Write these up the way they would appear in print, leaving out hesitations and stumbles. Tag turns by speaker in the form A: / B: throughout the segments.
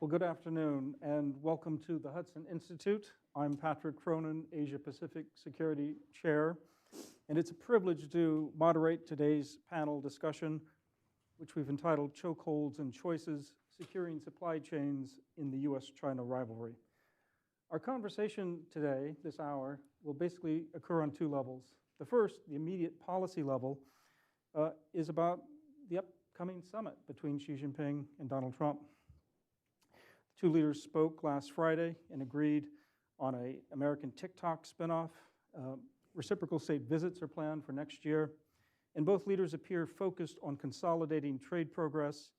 A: Well, good afternoon and welcome to the Hudson Institute. I'm Patrick Cronin, Asia Pacific Security Chair, and it's a privilege to moderate today's panel discussion, which we've entitled Chokeholds and Choices, Securing Supply Chains in the U.S.-China Rivalry. Our conversation today, this hour, will basically occur on two levels. The first, the immediate policy level, is about the upcoming summit between Xi Jinping and Donald Trump. The two leaders spoke last Friday and agreed on an American TikTok spinoff. Reciprocal state visits are planned for next year, and both leaders appear focused on consolidating trade progress,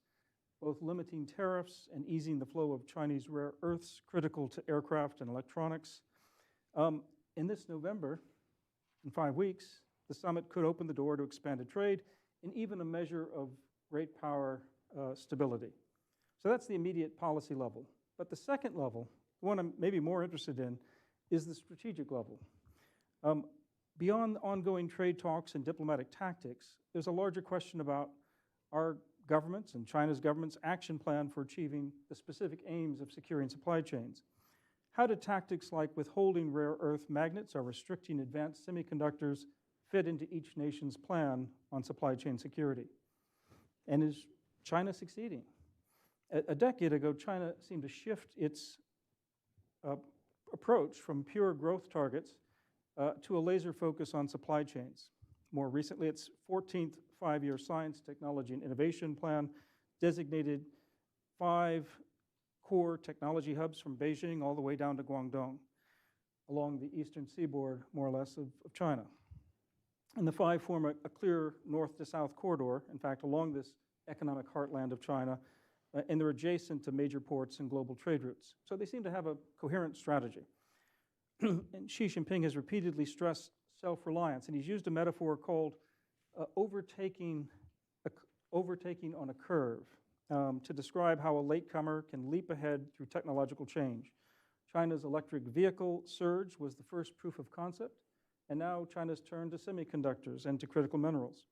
A: both limiting tariffs and easing the flow of Chinese rare earths critical to aircraft and electronics. In this November, in 5 weeks, the summit could open the door to expanded trade and even a measure of great power stability. So that's the immediate policy level. But the second level, the one I'm maybe more interested in, is the strategic level. Beyond ongoing trade talks and diplomatic tactics, there's a larger question about our government's and China's government's action plan for achieving the specific aims of securing supply chains. How do tactics like withholding rare earth magnets or restricting advanced semiconductors fit into each nation's plan on supply chain security? And is China succeeding? A decade ago, China seemed to shift its approach from pure growth targets to a laser focus on supply chains. More recently, its 14th five-year Science, Technology, and Innovation Plan designated 5 core technology hubs from Beijing all the way down to Guangdong, along the eastern seaboard, more or less, of China. And the 5 form a clear north to south corridor, in fact, along this economic heartland of China, and they're adjacent to major ports and global trade routes. So they seem to have a coherent strategy. And Xi Jinping has repeatedly stressed self-reliance, and he's used a metaphor called overtaking on a curve to describe how a latecomer can leap ahead through technological change. China's electric vehicle surge was the first proof of concept, and now China's turned to semiconductors and to critical minerals.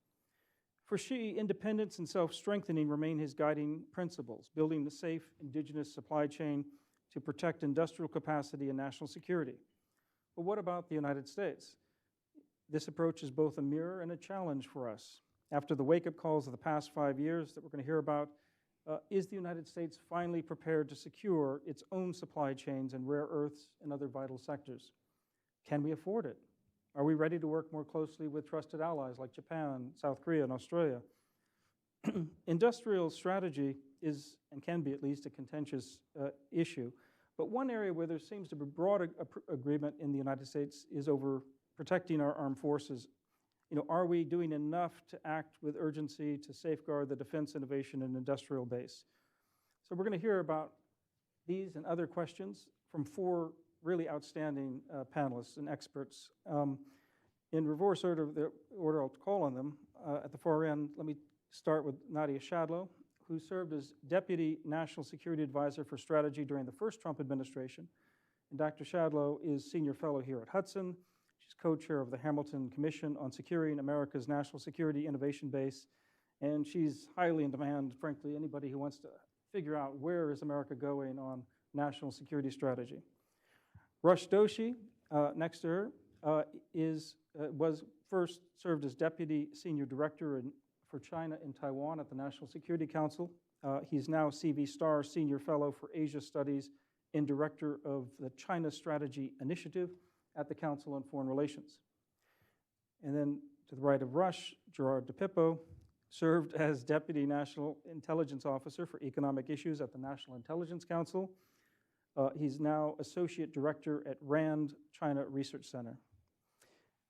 A: For Xi, independence and self-strengthening remain his guiding principles, building the safe indigenous supply chain to protect industrial capacity and national security. But what about the United States? This approach is both a mirror and a challenge for us. After the wake-up calls of the past 5 years that we're going to hear about, is the United States finally prepared to secure its own supply chains and rare earths and other vital sectors? Can we afford it? Are we ready to work more closely with trusted allies like Japan, South Korea, and Australia? Industrial strategy is, and can be at least, a contentious issue. But one area where there seems to be broad agreement in the United States is over protecting our armed forces. Are we doing enough to act with urgency to safeguard the defense, innovation, and industrial base? So we're going to hear about these and other questions from 4 really outstanding panelists and experts. In reverse order, the order I'll call on them, at the far end, let me start with Nadia Shadlow, who served as Deputy National Security Advisor for Strategy during the first Trump administration. And Dr. Shadlow is Senior Fellow here at Hudson. She's co-chair of the Hamilton Commission on Securing America's National Security Innovation Base. And she's highly in demand, frankly, anybody who wants to figure out where is America going on national security strategy. Rush Doshi, next to her, was first served as Deputy Senior Director for China and Taiwan at the National Security Council. He's now CV Star Senior Fellow for Asia Studies and Director of the China Strategy Initiative at the Council on Foreign Relations. And then to the right of Rush, Gerard DePippo served as Deputy National Intelligence Officer for Economic Issues at the National Intelligence Council. He's now Associate Director at RAND China Research Center.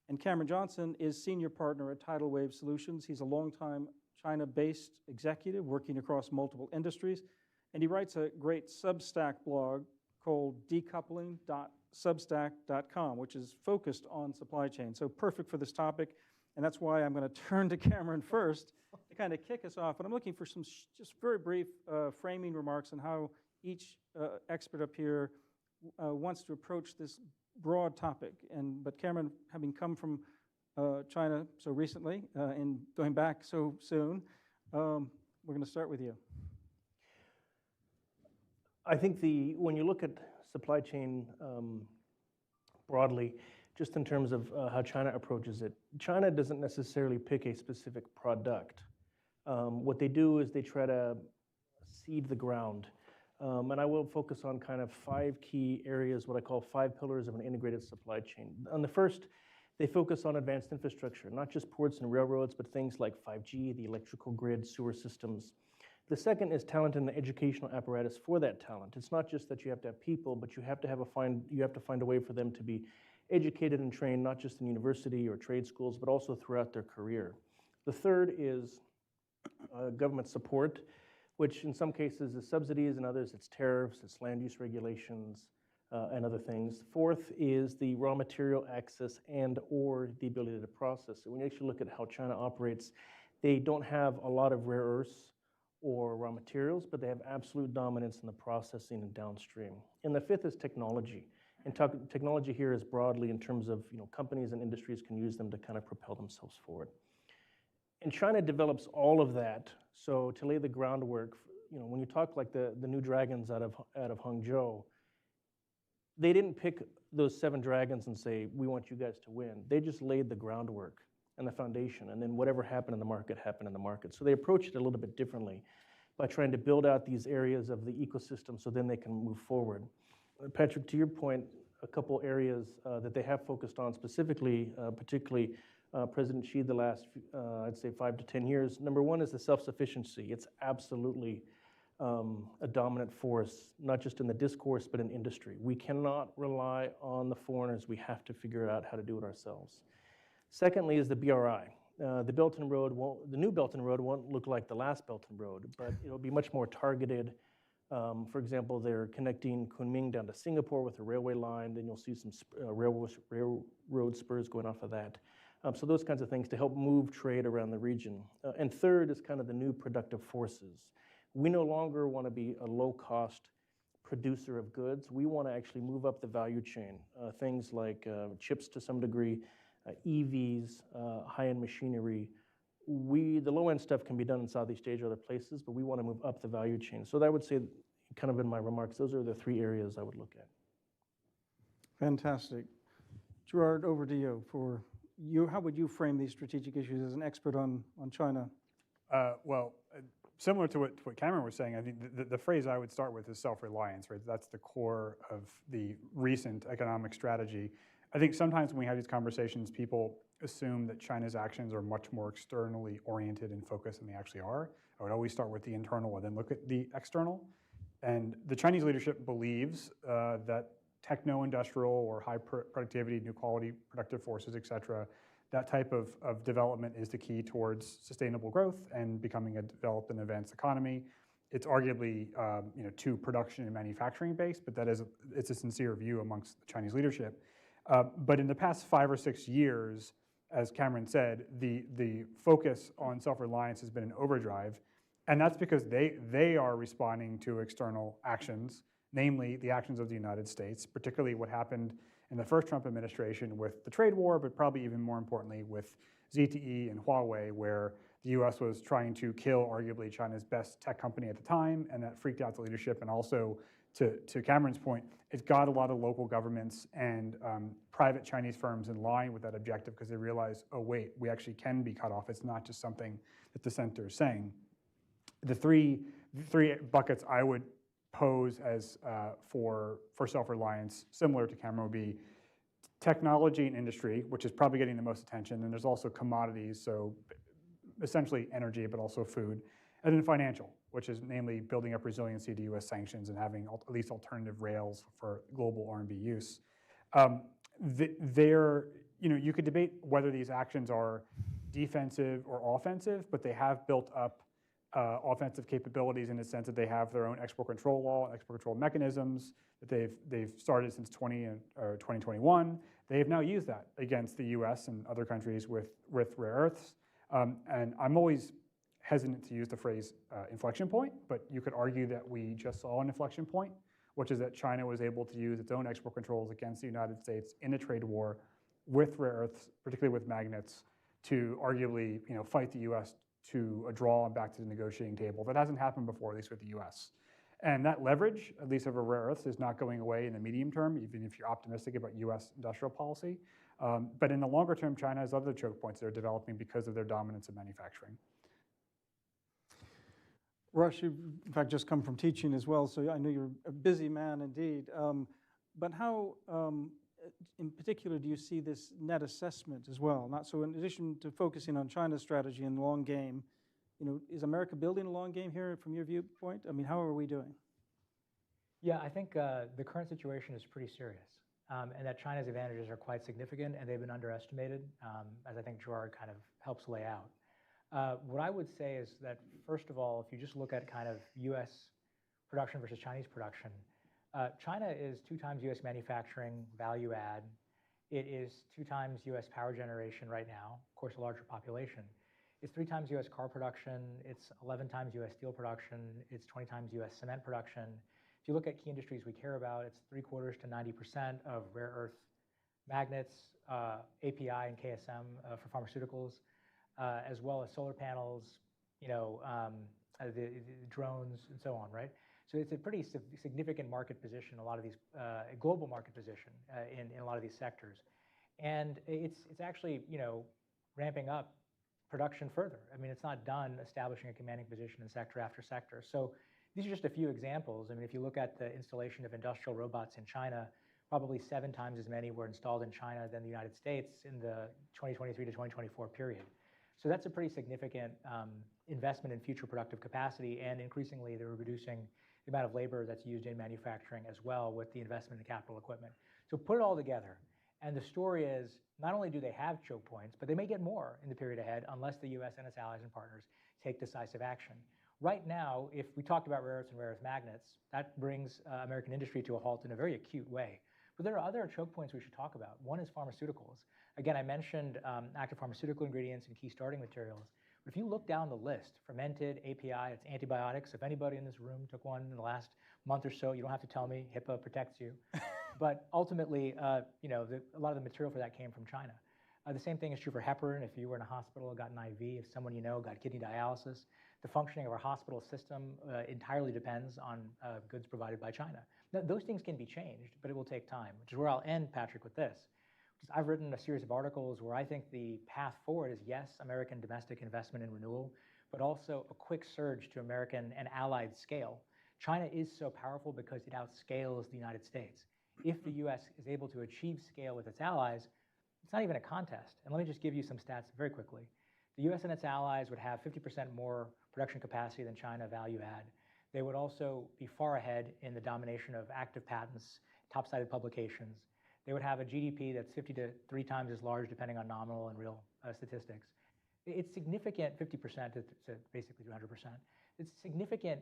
A: And Cameron Johnson is Senior Partner at Tidal Wave Solutions. He's a longtime China-based executive working across multiple industries, and he writes a great Substack blog called decoupling.substack.com, which is focused on supply chain. So perfect for this topic, and that's why I'm going to turn to Cameron first to kind of kick us off. And I'm looking for some just very brief framing remarks on how each expert up here wants to approach this broad topic. But Cameron, having come from China so recently and going back so soon, we're going to start with you.
B: I think when you look at supply chain broadly, just in terms of how China approaches it, China doesn't necessarily pick a specific product. What they do is they try to seed the ground. And I will focus on kind of 5 key areas, what I call 5 pillars of an integrated supply chain. On the first, they focus on advanced infrastructure, not just ports and railroads, but things like 5G, the electrical grid, sewer systems. The second is talent and the educational apparatus for that talent. It's not just that you have to have people, but you have to find a way for them to be educated and trained, not just in university or trade schools, but also throughout their career. The third is government support, which in some cases is subsidies, in others it's tariffs, it's land use regulations, and other things. Fourth is the raw material access and or the ability to process. So when you actually look at how China operates, they don't have a lot of rare earths or raw materials, but they have absolute dominance in the processing and downstream. And the fifth is technology. And technology here is broadly in terms of companies and industries can use them to kind of propel themselves forward. And China develops all of that. So to lay the groundwork, when you talk like the new dragons out of Hangzhou, they didn't pick those 7 dragons and say, we want you guys to win. They just laid the groundwork and the foundation, and then whatever happened in the market happened in the market. So they approached it a little bit differently by trying to build out these areas of the ecosystem so then they can move forward. Patrick, to your point, a couple areas that they have focused on specifically, particularly President Xi the last, I'd say 5 to 10 years. Number one is the self-sufficiency. It's absolutely a dominant force, not just in the discourse, but in industry. We cannot rely on the foreigners. We have to figure out how to do it ourselves. Secondly is the BRI. The new Belt and Road won't look like the last Belt and Road, but it'll be much more targeted. For example, they're connecting Kunming down to Singapore with a railway line. Then you'll see some railroad spurs going off of that. So those kinds of things to help move trade around the region. And third is kind of the new productive forces. We no longer want to be a low-cost producer of goods. We want to actually move up the value chain. Things like chips to some degree, EVs, high-end machinery. The low-end stuff can be done in Southeast Asia or other places, but we want to move up the value chain. So I would say, kind of in my remarks, those are the 3 areas I would look at.
A: Fantastic. Gerard, over to you. How would you frame these strategic issues as an expert on China?
C: Similar to what Cameron was saying, I think the phrase I would start with is self-reliance, right? That's the core of the recent economic strategy. I think sometimes when we have these conversations, people assume that China's actions are much more externally oriented and focused than they actually are. I would always start with the internal and then look at the external. And the Chinese leadership believes that techno-industrial or high productivity, new quality productive forces, et cetera, that type of development is the key towards sustainable growth and becoming a developed and advanced economy. It's arguably too production and manufacturing based, but it's a sincere view amongst the Chinese leadership. But in the past 5 or 6 years, as Cameron said, the focus on self-reliance has been an overdrive, and that's because they are responding to external actions, namely the actions of the United States, particularly what happened in the first Trump administration with the trade war, but probably even more importantly with ZTE and Huawei, where the US was trying to kill arguably China's best tech company at the time, and that freaked out the leadership. And also, to Cameron's point, it got a lot of local governments and private Chinese firms in line with that objective because they realized, oh wait, we actually can be cut off. It's not just something that the center is saying. The three buckets I would pose as for self-reliance, similar to Cameron, would be technology and industry, which is probably getting the most attention, and there's also commodities, so essentially energy, but also food, and then financial, which is namely building up resiliency to US sanctions and having at least alternative rails for global RMB use. You could debate whether these actions are defensive or offensive, but they have built up offensive capabilities in the sense that they have their own export control law and export control mechanisms that they've started since 2021. They have now used that against the US and other countries with rare earths. And I'm always hesitant to use the phrase inflection point, but you could argue that we just saw an inflection point, which is that China was able to use its own export controls against the United States in a trade war with rare earths, particularly with magnets, to arguably fight the US to a draw and back to the negotiating table. That hasn't happened before, at least with the US. And that leverage, at least over rare earths, is not going away in the medium term, even if you're optimistic about US industrial policy. But in the longer term, China has other choke points they're developing because of their dominance in manufacturing.
A: Rush, you've in fact just come from teaching as well, so I know you're a busy man indeed. But how, in particular, do you see this net assessment as well? Not so. In addition to focusing on China's strategy and long game, is America building a long game here from your viewpoint? I mean, how are we doing?
D: Yeah, I think the current situation is pretty serious, and that China's advantages are quite significant, and they've been underestimated, as I think Gerard kind of helps lay out. What I would say is that, first of all, if you just look at kind of U.S. production versus Chinese production, China is 2 times U.S. manufacturing value add. It is 2 times U.S. power generation right now, of course, a larger population. It's 3 times U.S. car production. It's 11 times U.S. steel production. It's 20 times U.S. cement production. If you look at key industries we care about, it's 3/4 to 90% of rare earth magnets, API and KSM for pharmaceuticals, as well as solar panels, the drones and so on, right? So it's a pretty significant market position, a lot of these, global market position in a lot of these sectors. And it's actually, ramping up production further. I mean, it's not done establishing a commanding position in sector after sector. So these are just a few examples. I mean, if you look at the installation of industrial robots in China, probably 7 times as many were installed in China than the United States in the 2023 to 2024 period. So that's a pretty significant investment in future productive capacity, and increasingly they're reducing the amount of labor that's used in manufacturing as well with the investment in capital equipment. So put it all together, and the story is not only do they have choke points, but they may get more in the period ahead unless the U.S. and its allies and partners take decisive action. Right now, if we talked about rare earths and rare earth magnets, that brings American industry to a halt in a very acute way. But there are other choke points we should talk about. One is pharmaceuticals. Again, I mentioned active pharmaceutical ingredients and key starting materials. But if you look down the list, fermented, API, it's antibiotics. If anybody in this room took one in the last month or so, you don't have to tell me. HIPAA protects you. But ultimately, a lot of the material for that came from China. The same thing is true for heparin. If you were in a hospital, got an IV, if someone got kidney dialysis, the functioning of our hospital system entirely depends on goods provided by China. Now, those things can be changed, but it will take time, which is where I'll end, Patrick, with this. I've written a series of articles where I think the path forward is, yes, American domestic investment in renewal, but also a quick surge to American and allied scale. China is so powerful because it outscales the United States. If the U.S. is able to achieve scale with its allies, it's not even a contest. And let me just give you some stats very quickly. The U.S. and its allies would have 50% more production capacity than China value add. They would also be far ahead in the domination of active patents, top-cited publications. They would have a GDP that's 50 to 3 times as large, depending on nominal and real statistics. It's significant, 50% to basically 200%. It's a significant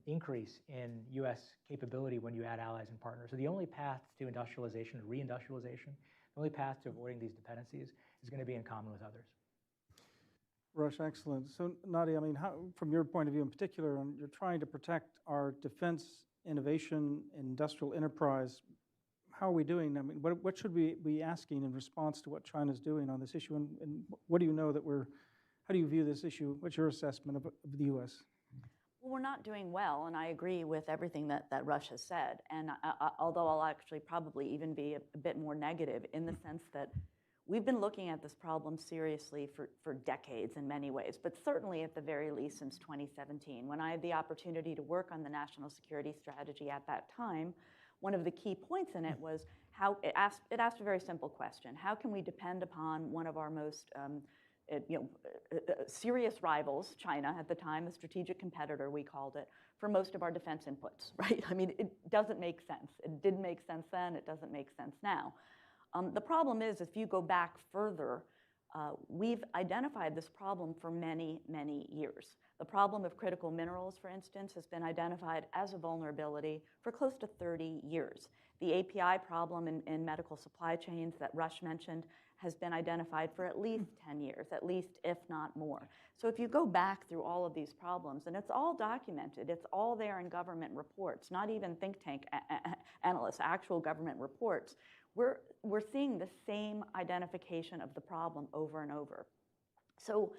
D: increase in U.S. capability when you add allies and partners. So the only path to industrialization, reindustrialization, the only path to avoiding these dependencies is going to be in common with others.
A: Rush, excellent. So Nadia, I mean, from your point of view in particular, you're trying to protect our defense, innovation, industrial enterprise. How are we doing? I mean, what should we be asking in response to what China's doing on this issue? And what do you know that how do you view this issue? What's your assessment of the U.S.?
E: Well, we're not doing well, and I agree with everything that Rush has said. And although I'll actually probably even be a bit more negative in the sense that we've been looking at this problem seriously for decades in many ways, but certainly at the very least since 2017. When I had the opportunity to work on the national security strategy at that time, one of the key points in it was how it asked a very simple question. How can we depend upon one of our most serious rivals, China at the time, a strategic competitor, we called it, for most of our defense inputs, right? I mean, it doesn't make sense. It didn't make sense then. It doesn't make sense now. The problem is, if you go back further, we've identified this problem for many, many years. The problem of critical minerals, for instance, has been identified as a vulnerability for close to 30 years. The API problem in medical supply chains that Rush mentioned has been identified for at least 10 years, at least if not more. So if you go back through all of these problems, and it's all documented, it's all there in government reports, not even think tank analysts, actual government reports, we're seeing the same identification of the problem over and over. So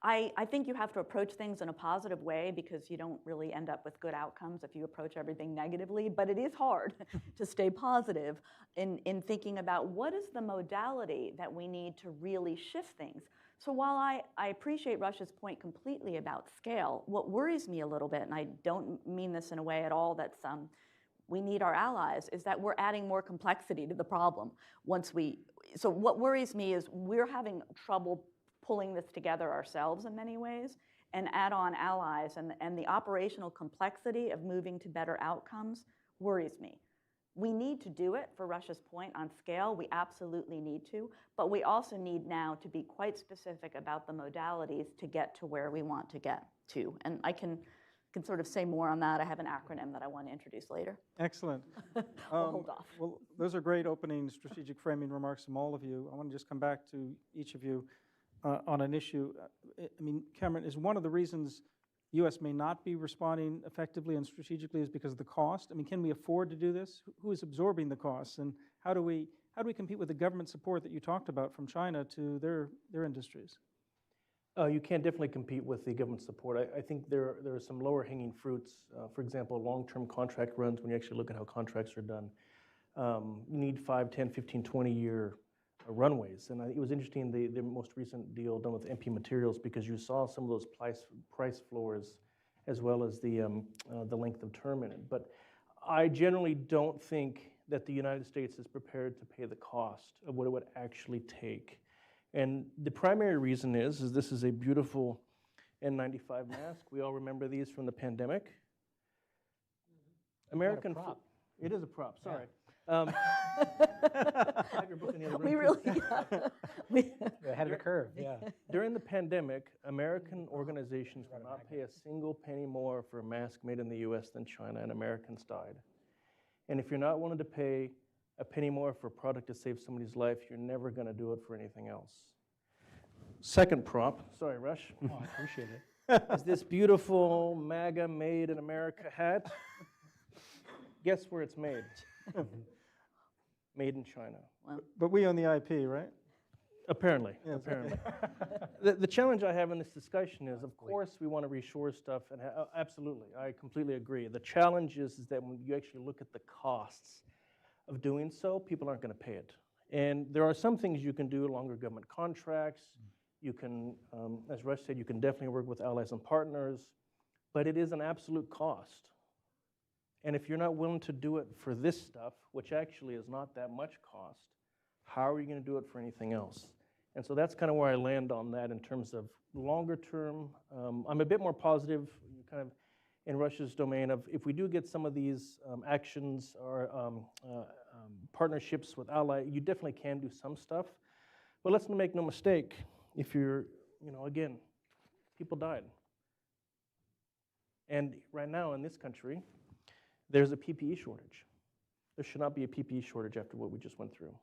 E: I think you have to approach things in a positive way because you don't really end up with good outcomes if you approach everything negatively. But it is hard to stay positive in thinking about what is the modality that we need to really shift things. So while I appreciate Russia's point completely about scale, what worries me a little bit, and I don't mean this in a way at all that's we need our allies, is that we're adding more complexity to the problem. So what worries me is we're having trouble pulling this together ourselves in many ways, and add on allies, and the operational complexity of moving to better outcomes worries me. We need to do it, for Russia's point, on scale. We absolutely need to, but we also need now to be quite specific about the modalities to get to where we want to get to. And I can sort of say more on that. I have an acronym that I want to introduce later.
A: Excellent.
E: I'll hold off.
A: Well, those are great opening strategic framing remarks from all of you. I want to just come back to each of you on an issue. I mean, Cameron, is one of the reasons U.S. may not be responding effectively and strategically is because of the cost? I mean, can we afford to do this? Who is absorbing the costs, and how do we compete with the government support that you talked about from China to their industries?
B: You can definitely compete with the government support. I think there are some lower hanging fruits. For example, long-term contract runs, when you actually look at how contracts are done, you need 5, 10, 15, 20-year runways. And it was interesting, the most recent deal done with MP Materials, because you saw some of those price floors as well as the length of term in it. But I generally don't think that the United States is prepared to pay the cost of what it would actually take. And the primary reason is this is a beautiful N95 mask. We all remember these from the pandemic. American
D: prop.
B: It is a prop, sorry.
E: We really,
D: ahead of the curve, yeah.
B: During the pandemic, American organizations will not pay a single penny more for a mask made in the US than China, and Americans died. And if you're not willing to pay a penny more for a product to save somebody's life, you're never going to do it for anything else. Second prop, sorry, Rush.
D: Oh, I appreciate it.
B: Is this beautiful MAGA Made in America hat. Guess where it's made? Made in China.
A: But we own the IP, right?
B: Apparently,
A: Yes.
B: apparently. The challenge I have in this discussion is, of course, we want to reshore stuff, and absolutely, I completely agree. The challenge is that when you actually look at the costs of doing so, people aren't going to pay it. And there are some things you can do, longer government contracts. You can, as Rush said, you can definitely work with allies and partners, but it is an absolute cost. And if you're not willing to do it for this stuff, which actually is not that much cost, how are you going to do it for anything else? And so that's kind of where I land on that in terms of longer term. I'm a bit more positive, kind of in Russia's domain of if we do get some of these actions or partnerships with allies, you definitely can do some stuff. But let's make no mistake, if you're, again, people died. And right now in this country, there's a PPE shortage. There should not be a PPE shortage after what we just went through.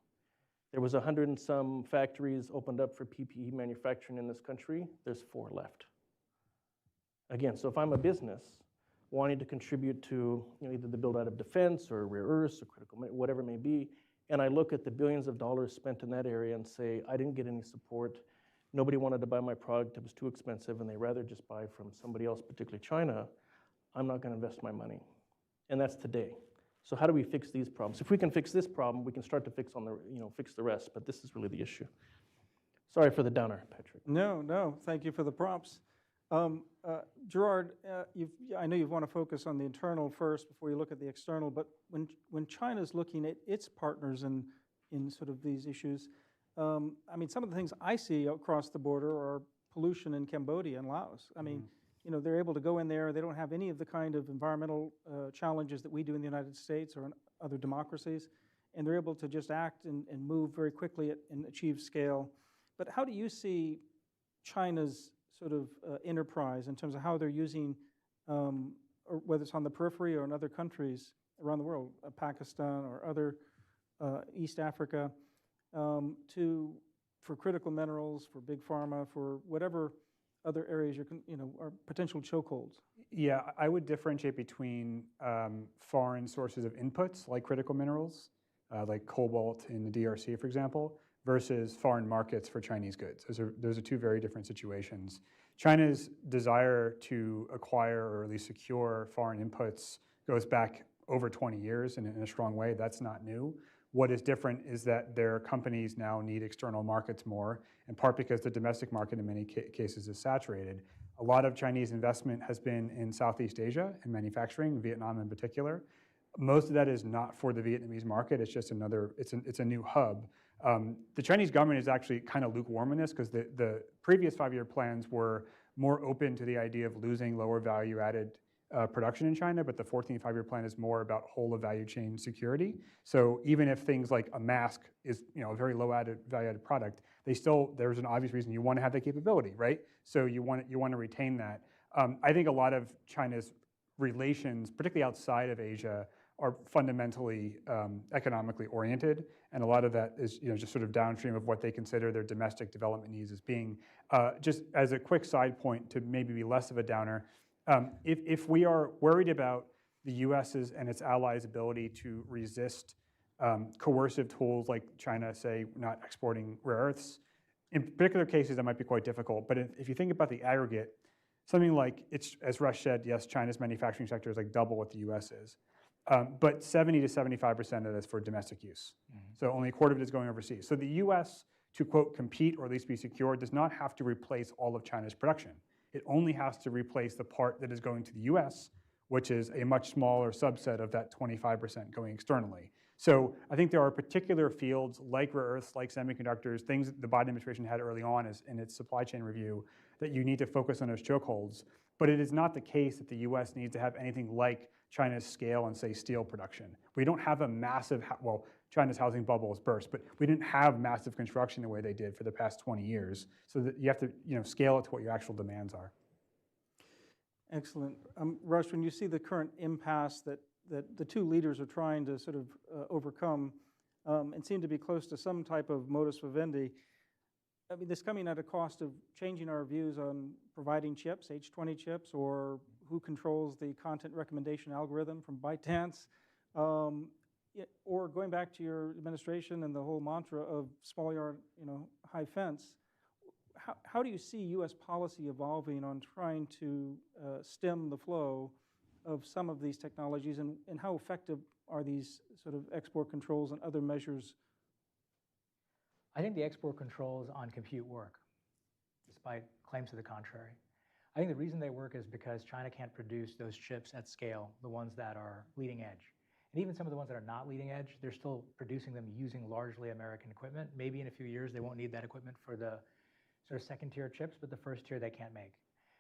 B: There was 100 and some factories opened up for PPE manufacturing in this country. There's 4 left. Again, so if I'm a business wanting to contribute to either the build out of defense or rare earths or critical, whatever it may be, and I look at the billions of dollars spent in that area and say, I didn't get any support, nobody wanted to buy my product, it was too expensive, and they rather just buy from somebody else, particularly China, I'm not going to invest my money. And that's today. So how do we fix these problems? If we can fix this problem, we can start to fix fix the rest. But this is really the issue. Sorry for the downer, Patrick.
A: No. Thank you for the prompts. Gerard, I know you want to focus on the internal first before you look at the external. But when China's looking at its partners in sort of these issues, I mean, some of the things I see across the border are pollution in Cambodia and Laos. I mean. They're able to go in there. They don't have any of the kind of environmental challenges that we do in the United States or in other democracies. And they're able to just act and move very quickly and achieve scale. But how do you see China's sort of enterprise in terms of how they're using, or whether it's on the periphery or in other countries around the world, Pakistan or other East Africa, for critical minerals, for big pharma, for whatever other areas are potential chokeholds?
C: Yeah, I would differentiate between foreign sources of inputs like critical minerals, like cobalt in the DRC, for example, versus foreign markets for Chinese goods. Those are 2 very different situations. China's desire to acquire or at least secure foreign inputs goes back over 20 years in a strong way. That's not new. What is different is that their companies now need external markets more, in part because the domestic market in many cases is saturated. A lot of Chinese investment has been in Southeast Asia in manufacturing, Vietnam in particular. Most of that is not for the Vietnamese market. It's just another, it's a new hub. The Chinese government is actually kind of lukewarm in this because the previous 5-year plans were more open to the idea of losing lower value added production in China, but the 14th 5-year plan is more about whole of value chain security. So even if things like a mask is a very low value added product, there's an obvious reason you want to have that capability, right? So you want to retain that. I think a lot of China's relations, particularly outside of Asia, are fundamentally economically oriented, and a lot of that is just sort of downstream of what they consider their domestic development needs as being. Just as a quick side point to maybe be less of a downer, if we are worried about the U.S.'s and its allies' ability to resist coercive tools like China, say, not exporting rare earths, in particular cases that might be quite difficult, but if you think about the aggregate, something like, as Rush said, yes, China's manufacturing sector is like double what the U.S. is. But 70 to 75% of it is for domestic use. So only a quarter of it is going overseas. So the US, to quote, compete or at least be secure, does not have to replace all of China's production. It only has to replace the part that is going to the US, which is a much smaller subset of that 25% going externally. So I think there are particular fields like rare earths, like semiconductors, things that the Biden administration had early on in its supply chain review that you need to focus on as chokeholds. But it is not the case that the US needs to have anything like China's scale and, say, steel production. We don't have a massive, well, China's housing bubble has burst, but we didn't have massive construction the way they did for the past 20 years. So that you have to scale it to what your actual demands are.
A: Excellent. Rush, when you see the current impasse that the two leaders are trying to sort of overcome and seem to be close to some type of modus vivendi, I mean, this coming at a cost of changing our views on providing chips, H20 chips, or who controls the content recommendation algorithm from ByteDance, or going back to your administration and the whole mantra of small yard, high fence. How do you see U.S. policy evolving on trying to stem the flow of some of these technologies, and how effective are these sort of export controls and other measures?
D: I think the export controls on compute work, despite claims to the contrary. I think the reason they work is because China can't produce those chips at scale, the ones that are leading edge. And even some of the ones that are not leading edge, they're still producing them using largely American equipment. Maybe in a few years they won't need that equipment for the sort of second tier chips, but the first tier they can't make.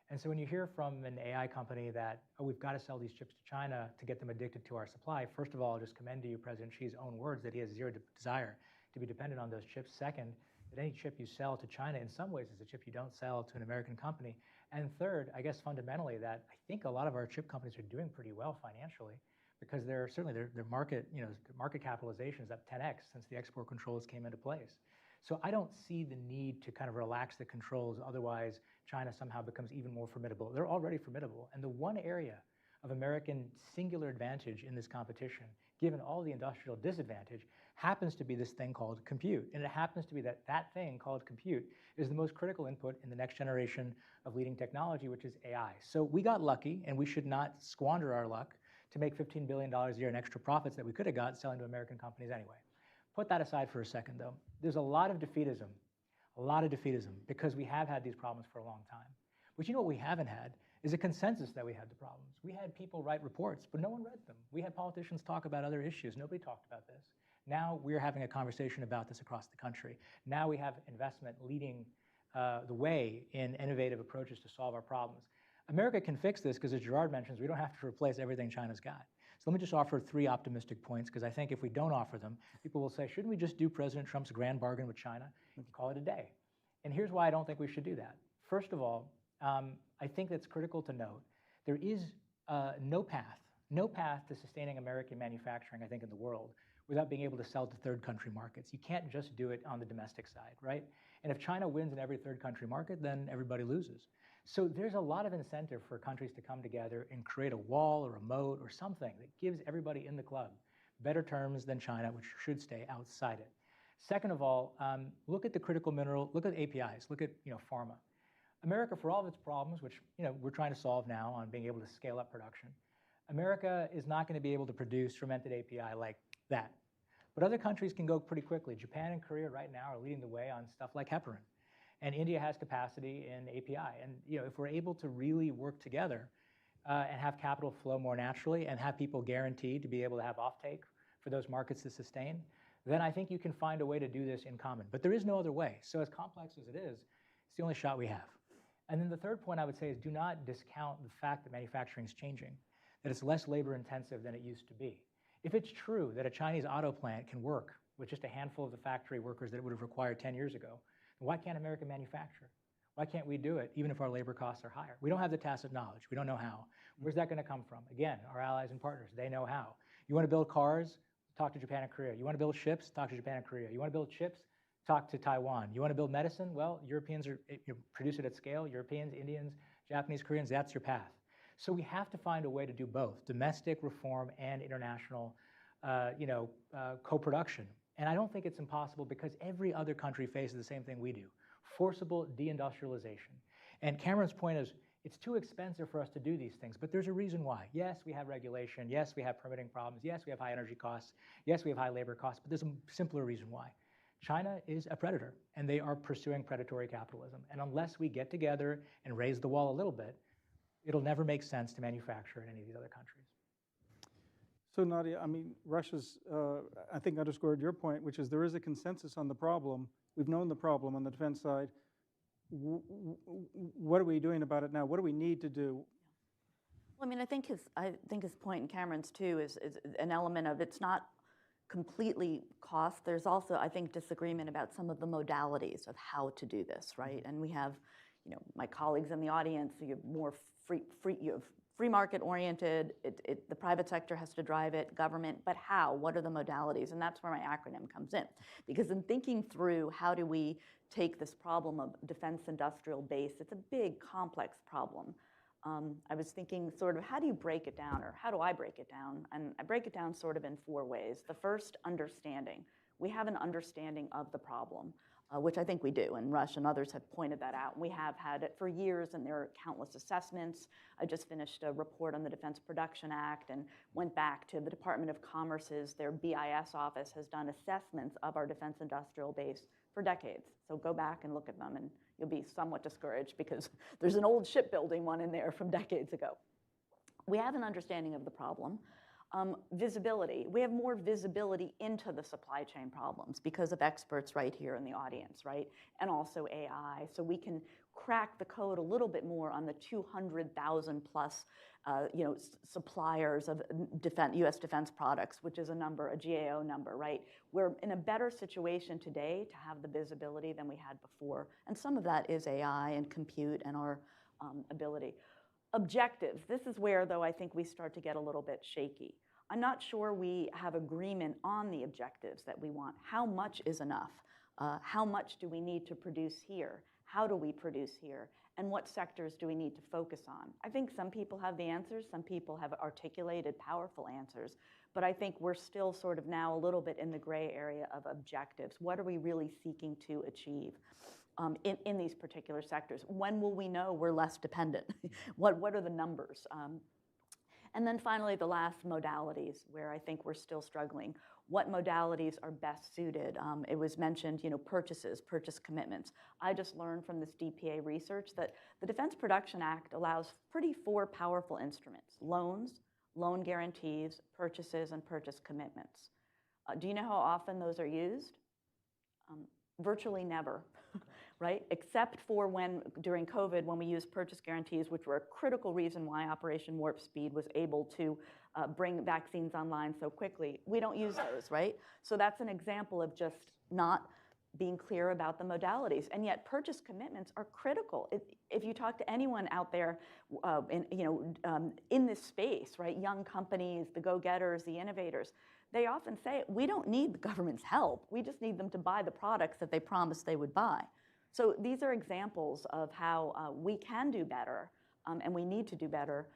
D: And so when you hear from an AI company that, oh, we've got to sell these chips to China to get them addicted to our supply, first of all, I'll just commend to you President Xi's own words that he has zero desire to be dependent on those chips. Second, that any chip you sell to China in some ways is a chip you don't sell to an American company. And third, I guess fundamentally that I think a lot of our chip companies are doing pretty well financially because their market, market capitalization is up 10x since the export controls came into place. So I don't see the need to kind of relax the controls, otherwise China somehow becomes even more formidable. They're already formidable. And the one area of American singular advantage in this competition, given all the industrial disadvantage, happens to be this thing called compute. And it happens to be that that thing called compute is the most critical input in the next generation of leading technology, which is AI. So we got lucky, and we should not squander our luck to make $15 billion a year in extra profits that we could have got selling to American companies anyway. Put that aside for a second, though. There's a lot of defeatism, because we have had these problems for a long time. But you know what we haven't had is a consensus that we had the problems. We had people write reports, but no one read them. We had politicians talk about other issues. Nobody talked about this. Now we're having a conversation about this across the country. Now we have investment leading the way in innovative approaches to solve our problems. America can fix this because, as Gerard mentions, we don't have to replace everything China's got. So let me just offer 3 optimistic points, because I think if we don't offer them, people will say, shouldn't we just do President Trump's grand bargain with China and call it a day? And here's why I don't think we should do that. First of all, I think that's critical to note. There is no path to sustaining American manufacturing, I think, in the world without being able to sell to third country markets. You can't just do it on the domestic side, right? And if China wins in every third country market, then everybody loses. So there's a lot of incentive for countries to come together and create a wall or a moat or something that gives everybody in the club better terms than China, which should stay outside it. Second of all, look at the critical mineral, look at APIs, look at pharma. America, for all of its problems, which we're trying to solve now on being able to scale up production, America is not going to be able to produce fermented API like that. But other countries can go pretty quickly. Japan and Korea right now are leading the way on stuff like heparin. And India has capacity in API. And if we're able to really work together and have capital flow more naturally and have people guaranteed to be able to have offtake for those markets to sustain, then I think you can find a way to do this in common. But there is no other way. So as complex as it is, it's the only shot we have. And then the third point I would say is do not discount the fact that manufacturing is changing, that it's less labor intensive than it used to be. If it's true that a Chinese auto plant can work with just a handful of the factory workers that it would have required 10 years ago, why can't America manufacture? Why can't we do it, even if our labor costs are higher? We don't have the tacit knowledge. We don't know how. Where's that going to come from? Again, our allies and partners, they know how. You want to build cars? Talk to Japan and Korea. You want to build ships? Talk to Japan and Korea. You want to build chips? Talk to Taiwan. You want to build medicine? Well, Europeans produce it at scale. Europeans, Indians, Japanese, Koreans, that's your path. So we have to find a way to do both, domestic reform and international co-production. And I don't think it's impossible because every other country faces the same thing we do, forcible deindustrialization. And Cameron's point is, it's too expensive for us to do these things, but there's a reason why. Yes, we have regulation. Yes, we have permitting problems. Yes, we have high energy costs. Yes, we have high labor costs, but there's a simpler reason why. China is a predator, and they are pursuing predatory capitalism. And unless we get together and raise the wall a little bit, it'll never make sense to manufacture in any of these other countries.
A: So Nadia, I mean, Russia's, I think, underscored your point, which is there is a consensus on the problem. We've known the problem on the defense side. What are we doing about it now? What do we need to do?
E: Well, I mean, I think his point, and Cameron's too, is an element of it's not completely cost. There's also, I think, disagreement about some of the modalities of how to do this, right? And we have, my colleagues in the audience, you have more free market oriented, the private sector has to drive it, government, but how? What are the modalities? And that's where my acronym comes in. Because in thinking through how do we take this problem of defense industrial base, it's a big, complex problem. I was thinking sort of how do you break it down, or how do I break it down? And I break it down sort of in 4 ways. The first, understanding. We have an understanding of the problem, which I think we do, and Rush and others have pointed that out. We have had it for years, and there are countless assessments. I just finished a report on the Defense Production Act and went back to the Department of Commerce's, their BIS office has done assessments of our defense industrial base for decades. So go back and look at them, and you'll be somewhat discouraged because there's an old shipbuilding one in there from decades ago. We have an understanding of the problem. Visibility. We have more visibility into the supply chain problems because of experts right here in the audience, right? And also AI. So we can crack the code a little bit more on the 200,000 plus suppliers of U.S. defense products, which is a number, a GAO number, right? We're in a better situation today to have the visibility than we had before. And some of that is AI and compute and our ability. Objectives. This is where, though, I think we start to get a little bit shaky. I'm not sure we have agreement on the objectives that we want. How much is enough? How much do we need to produce here? How do we produce here? And what sectors do we need to focus on? I think some people have the answers. Some people have articulated powerful answers. But I think we're still sort of now a little bit in the gray area of objectives. What are we really seeking to achieve? In these particular sectors. When will we know we're less dependent? What are the numbers? And then finally, the last, modalities, where I think we're still struggling. What modalities are best suited? It was mentioned, purchase commitments. I just learned from this DPA research that the Defense Production Act allows 4 powerful instruments: loans, loan guarantees, purchases, and purchase commitments. Do you know how often those are used? Virtually never. Right? Except for during COVID, when we used purchase guarantees, which were a critical reason why Operation Warp Speed was able to bring vaccines online so quickly. We don't use those, right? So that's an example of just not being clear about the modalities. And yet purchase commitments are critical. If you talk to anyone out there in this space, right? Young companies, the go-getters, the innovators, they often say, we don't need the government's help. We just need them to buy the products that they promised they would buy. So these are examples of how we can do better, and we need to do better,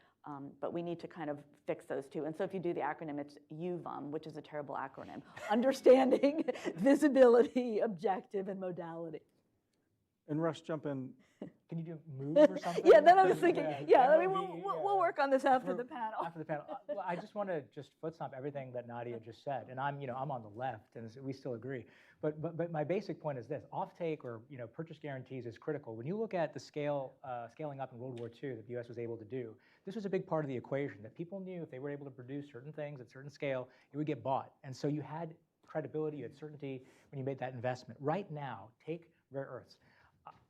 E: but we need to kind of fix those too. And so if you do the acronym, it's UVUM, which is a terrible acronym. Understanding, visibility, objective, and modality.
A: And Rush, jump in.
D: Can you do move or something?
E: Yeah, then I was thinking, yeah, I mean,
D: MOVE,
E: we'll work on this after the panel.
D: After the panel. Well, I just want to just foot stomp everything that Nadia just said, and I'm on the left, and we still agree. But my basic point is this: offtake or purchase guarantees is critical. When you look at the scaling up in World War II that the U.S. was able to do, this was a big part of the equation. That people knew if they were able to produce certain things at certain scale, it would get bought, and so you had credibility, you had certainty when you made that investment. Right now, take rare earths.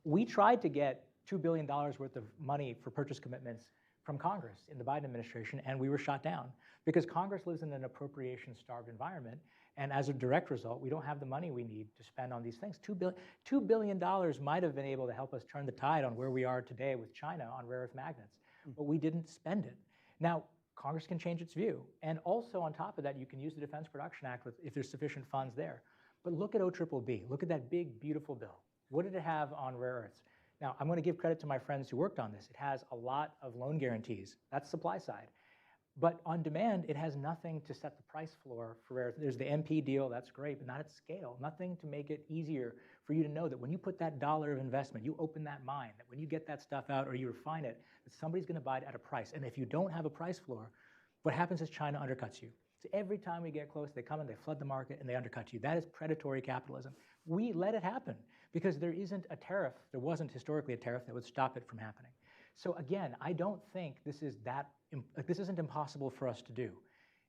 D: We tried to get $2 billion worth of money for purchase commitments from Congress in the Biden administration, and we were shot down because Congress lives in an appropriation-starved environment, and as a direct result, we don't have the money we need to spend on these things. $2 billion might have been able to help us turn the tide on where we are today with China on rare earth magnets, but we didn't spend it. Now, Congress can change its view, and also on top of that, you can use the Defense Production Act if there's sufficient funds there. But look at OBBB. Look at that big, beautiful bill. What did it have on rare earths? Now, I'm going to give credit to my friends who worked on this. It has a lot of loan guarantees. That's supply side. But on demand, it has nothing to set the price floor for rare earths. There's the MP deal, that's great, but not at scale. Nothing to make it easier for you to know that when you put that dollar of investment, you open that mine, that when you get that stuff out or you refine it, that somebody's going to buy it at a price. And if you don't have a price floor, what happens is China undercuts you. So every time we get close, they come and they flood the market and they undercut you. That is predatory capitalism. We let it happen because there isn't a tariff. There wasn't historically a tariff that would stop it from happening. So again, I don't think this isn't impossible for us to do.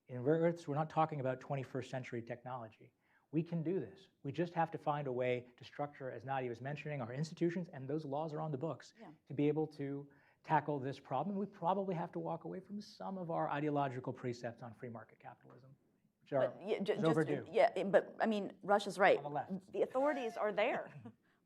D: In rare earths, we're not talking about 21st century technology. We can do this. We just have to find a way to structure, as Nadia was mentioning, our institutions, and those laws are on the books, to be able to tackle this problem. We probably have to walk away from some of our ideological precepts on free market capitalism, which are overdue.
E: Yeah, but I mean, Rush is right.
D: On the left.
E: The authorities are there.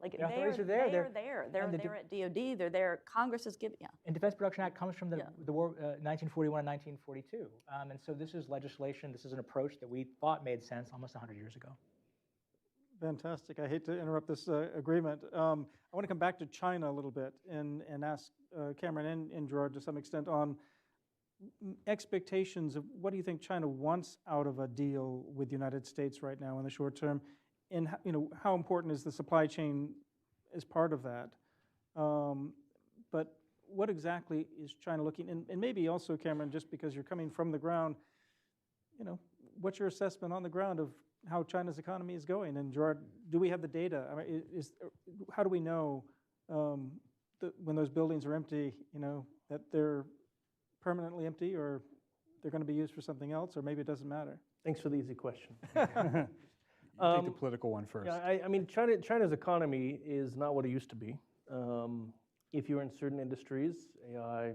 E: Like
D: The authorities are there.
E: They're there. They're there at DOD. They're there. Congress is giving. Yeah.
D: And Defense Production Act comes from the war 1941 and 1942, and so this is legislation. This is an approach that we thought made sense almost 100 years ago.
A: Fantastic. I hate to interrupt this agreement. I want to come back to China a little bit and ask Cameron and Gerard to some extent on expectations of what do you think China wants out of a deal with the United States right now in the short term, and how important is the supply chain as part of that? But what exactly is China looking, and maybe also, Cameron, just because you're coming from the ground, what's your assessment on the ground of how China's economy is going? And Gerard, do we have the data? I mean, how do we know when those buildings are empty, that they're permanently empty, or they're going to be used for something else, or maybe it doesn't matter?
B: Thanks for the easy question.
C: Take the political one first.
B: Yeah, I mean, China's economy is not what it used to be. If you're in certain industries, AI,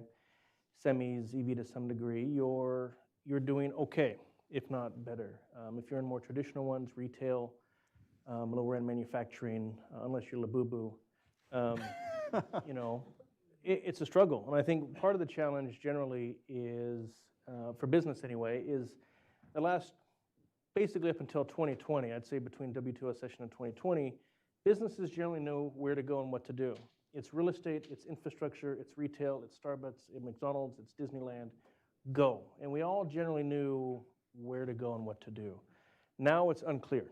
B: semis, EV to some degree, you're doing okay, if not better. If you're in more traditional ones, retail, lower-end manufacturing, unless you're Labubu, it's a struggle. And I think part of the challenge generally is, for business anyway, is the last, basically up until 2020, I'd say between WTO session and 2020, businesses generally know where to go and what to do. It's real estate, it's infrastructure, it's retail, it's Starbucks, it's McDonald's, it's Disneyland, go. And we all generally knew where to go and what to do. Now it's unclear.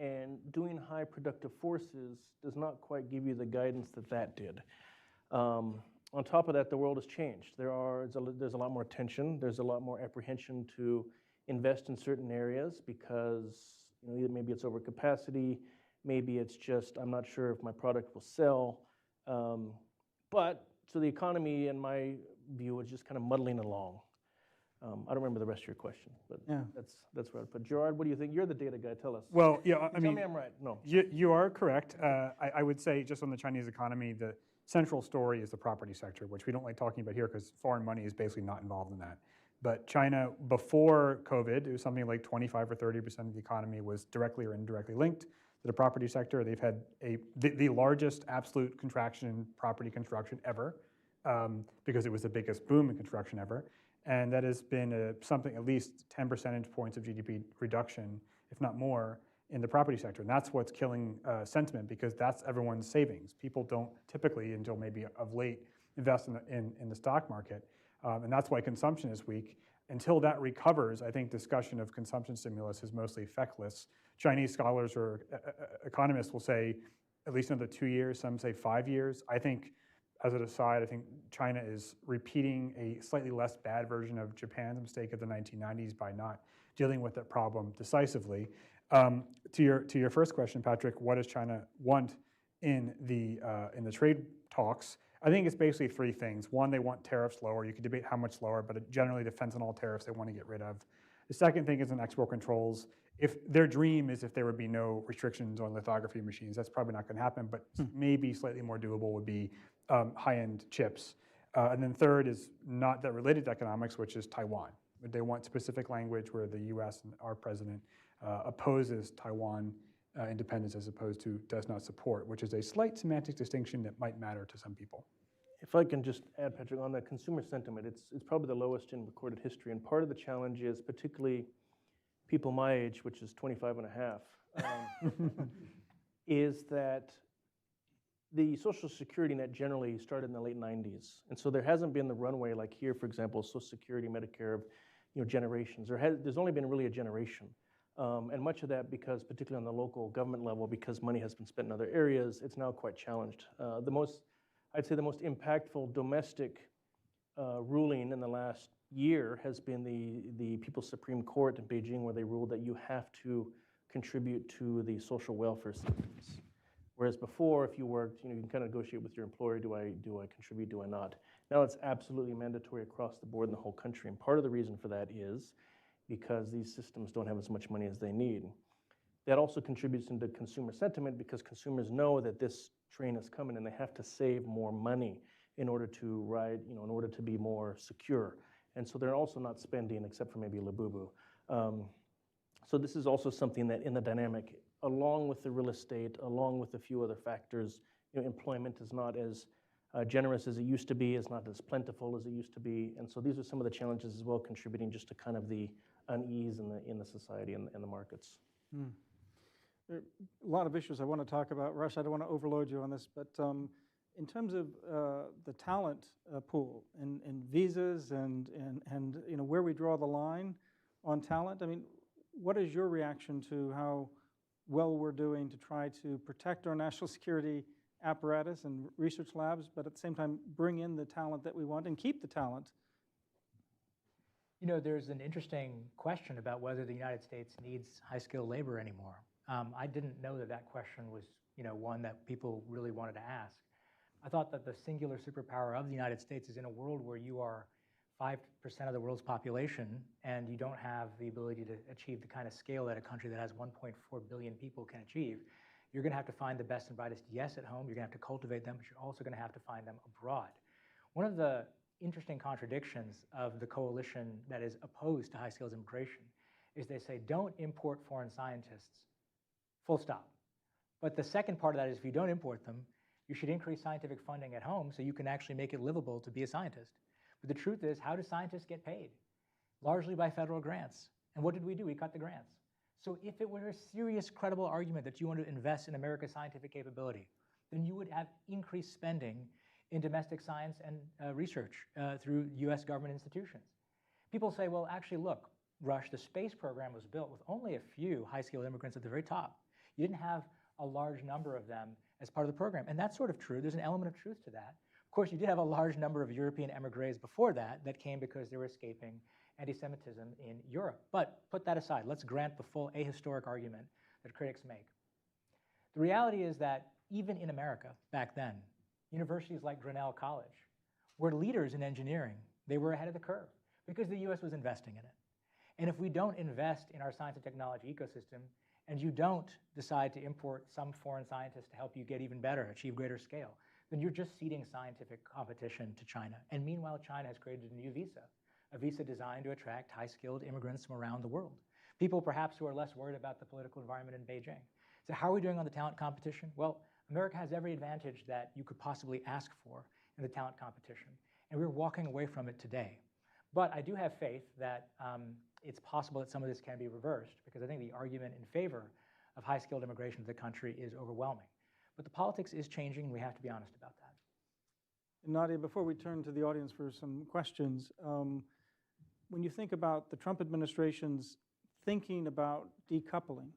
B: And doing high productive forces does not quite give you the guidance that did. On top of that, the world has changed. There's a lot more tension. There's a lot more apprehension to invest in certain areas because maybe it's overcapacity, maybe it's just I'm not sure if my product will sell. So the economy, in my view, is just kind of muddling along. I don't remember the rest of your question, but that's where I'd put. Gerard, what do you think? You're the data guy. Tell us.
C: Well, yeah, I mean,
B: tell me I'm right. No,
C: you are correct. I would say just on the Chinese economy, the central story is the property sector, which we don't like talking about here because foreign money is basically not involved in that. But China, before COVID, it was something like 25 or 30% of the economy was directly or indirectly linked to the property sector. They've had the largest absolute contraction in property construction ever because it was the biggest boom in construction ever. And that has been something at least 10 percentage points of GDP reduction, if not more, in the property sector. And that's what's killing sentiment because that's everyone's savings. People don't typically, until maybe of late, invest in the stock market. And that's why consumption is weak. Until that recovers, I think discussion of consumption stimulus is mostly feckless. Chinese scholars or economists will say at least another 2 years, some say 5 years. I think, as an aside, I think China is repeating a slightly less bad version of Japan's mistake of the 1990s by not dealing with that problem decisively. To your first question, Patrick, what does China want in the trade talks? I think it's basically three things. One, they want tariffs lower. You could debate how much lower, but it generally depends on all tariffs they want to get rid of. The second thing is in export controls. If their dream is if there would be no restrictions on lithography machines, that's probably not going to happen, but maybe slightly more doable would be high-end chips. And then third is not that related to economics, which is Taiwan. They want specific language where the US and our president opposes Taiwan independence as opposed to does not support, which is a slight semantic distinction that might matter to some people.
B: If I can just add, Patrick, on the consumer sentiment, it's probably the lowest in recorded history. And part of the challenge is particularly people my age, which is 25 and a half, is that the Social Security net generally started in the late 90s. And so there hasn't been the runway like here, for example, Social Security, Medicare, of generations. There's only been really a generation. And much of that because, particularly on the local government level, because money has been spent in other areas, it's now quite challenged. I'd say the most impactful domestic ruling in the last year has been the People's Supreme Court in Beijing, where they ruled that you have to contribute to the social welfare systems. Whereas before, if you worked, you can kind of negotiate with your employer, do I contribute, do I not? Now it's absolutely mandatory across the board in the whole country. And part of the reason for that is because these systems don't have as much money as they need. That also contributes into consumer sentiment because consumers know that this train is coming and they have to save more money in order to ride, in order to be more secure. And so they're also not spending except for maybe Labubu. So this is also something that in the dynamic, along with the real estate, along with a few other factors, employment is not as generous as it used to be, is not as plentiful as it used to be. And so these are some of the challenges as well, contributing just to kind of the unease in the society and the markets.
A: There are a lot of issues I want to talk about. Rush, I don't want to overload you on this, but in terms of the talent pool and visas and where we draw the line on talent, I mean, what is your reaction to how well we're doing to try to protect our national security apparatus and research labs, but at the same time bring in the talent that we want and keep the talent?
D: There's an interesting question about whether the United States needs high-skilled labor anymore. I didn't know that question was, one that people really wanted to ask. I thought that the singular superpower of the United States is in a world where you are 5% of the world's population and you don't have the ability to achieve the kind of scale that a country that has 1.4 billion people can achieve. You're going to have to find the best and brightest, yes, at home. You're going to have to cultivate them, but you're also going to have to find them abroad. One of the interesting contradictions of the coalition that is opposed to high skills immigration is they say, don't import foreign scientists, full stop. But the second part of that is if you don't import them, you should increase scientific funding at home so you can actually make it livable to be a scientist. But the truth is, how do scientists get paid? Largely by federal grants. And what did we do? We cut the grants. So if it were a serious, credible argument that you want to invest in America's scientific capability, then you would have increased spending in domestic science and research through US government institutions. People say, well, actually, look, Rush, the space program was built with only a few high-skilled immigrants at the very top. You didn't have a large number of them as part of the program. And that's sort of true. There's an element of truth to that. Of course, you did have a large number of European emigres before that came because they were escaping anti-Semitism in Europe. But put that aside. Let's grant the full ahistoric argument that critics make. The reality is that even in America back then, universities like Grinnell College were leaders in engineering. They were ahead of the curve because the US was investing in it. And if we don't invest in our science and technology ecosystem, and you don't decide to import some foreign scientists to help you get even better, achieve greater scale, then you're just ceding scientific competition to China. And meanwhile, China has created a new visa, a visa designed to attract high-skilled immigrants from around the world, people perhaps who are less worried about the political environment in Beijing. So how are we doing on the talent competition? Well, America has every advantage that you could possibly ask for in the talent competition, and we're walking away from it today. But I do have faith that it's possible that some of this can be reversed, because I think the argument in favor of high-skilled immigration to the country is overwhelming. But the politics is changing, and we have to be honest about that.
A: Nadia, before we turn to the audience for some questions, when you think about the Trump administration's thinking about decoupling,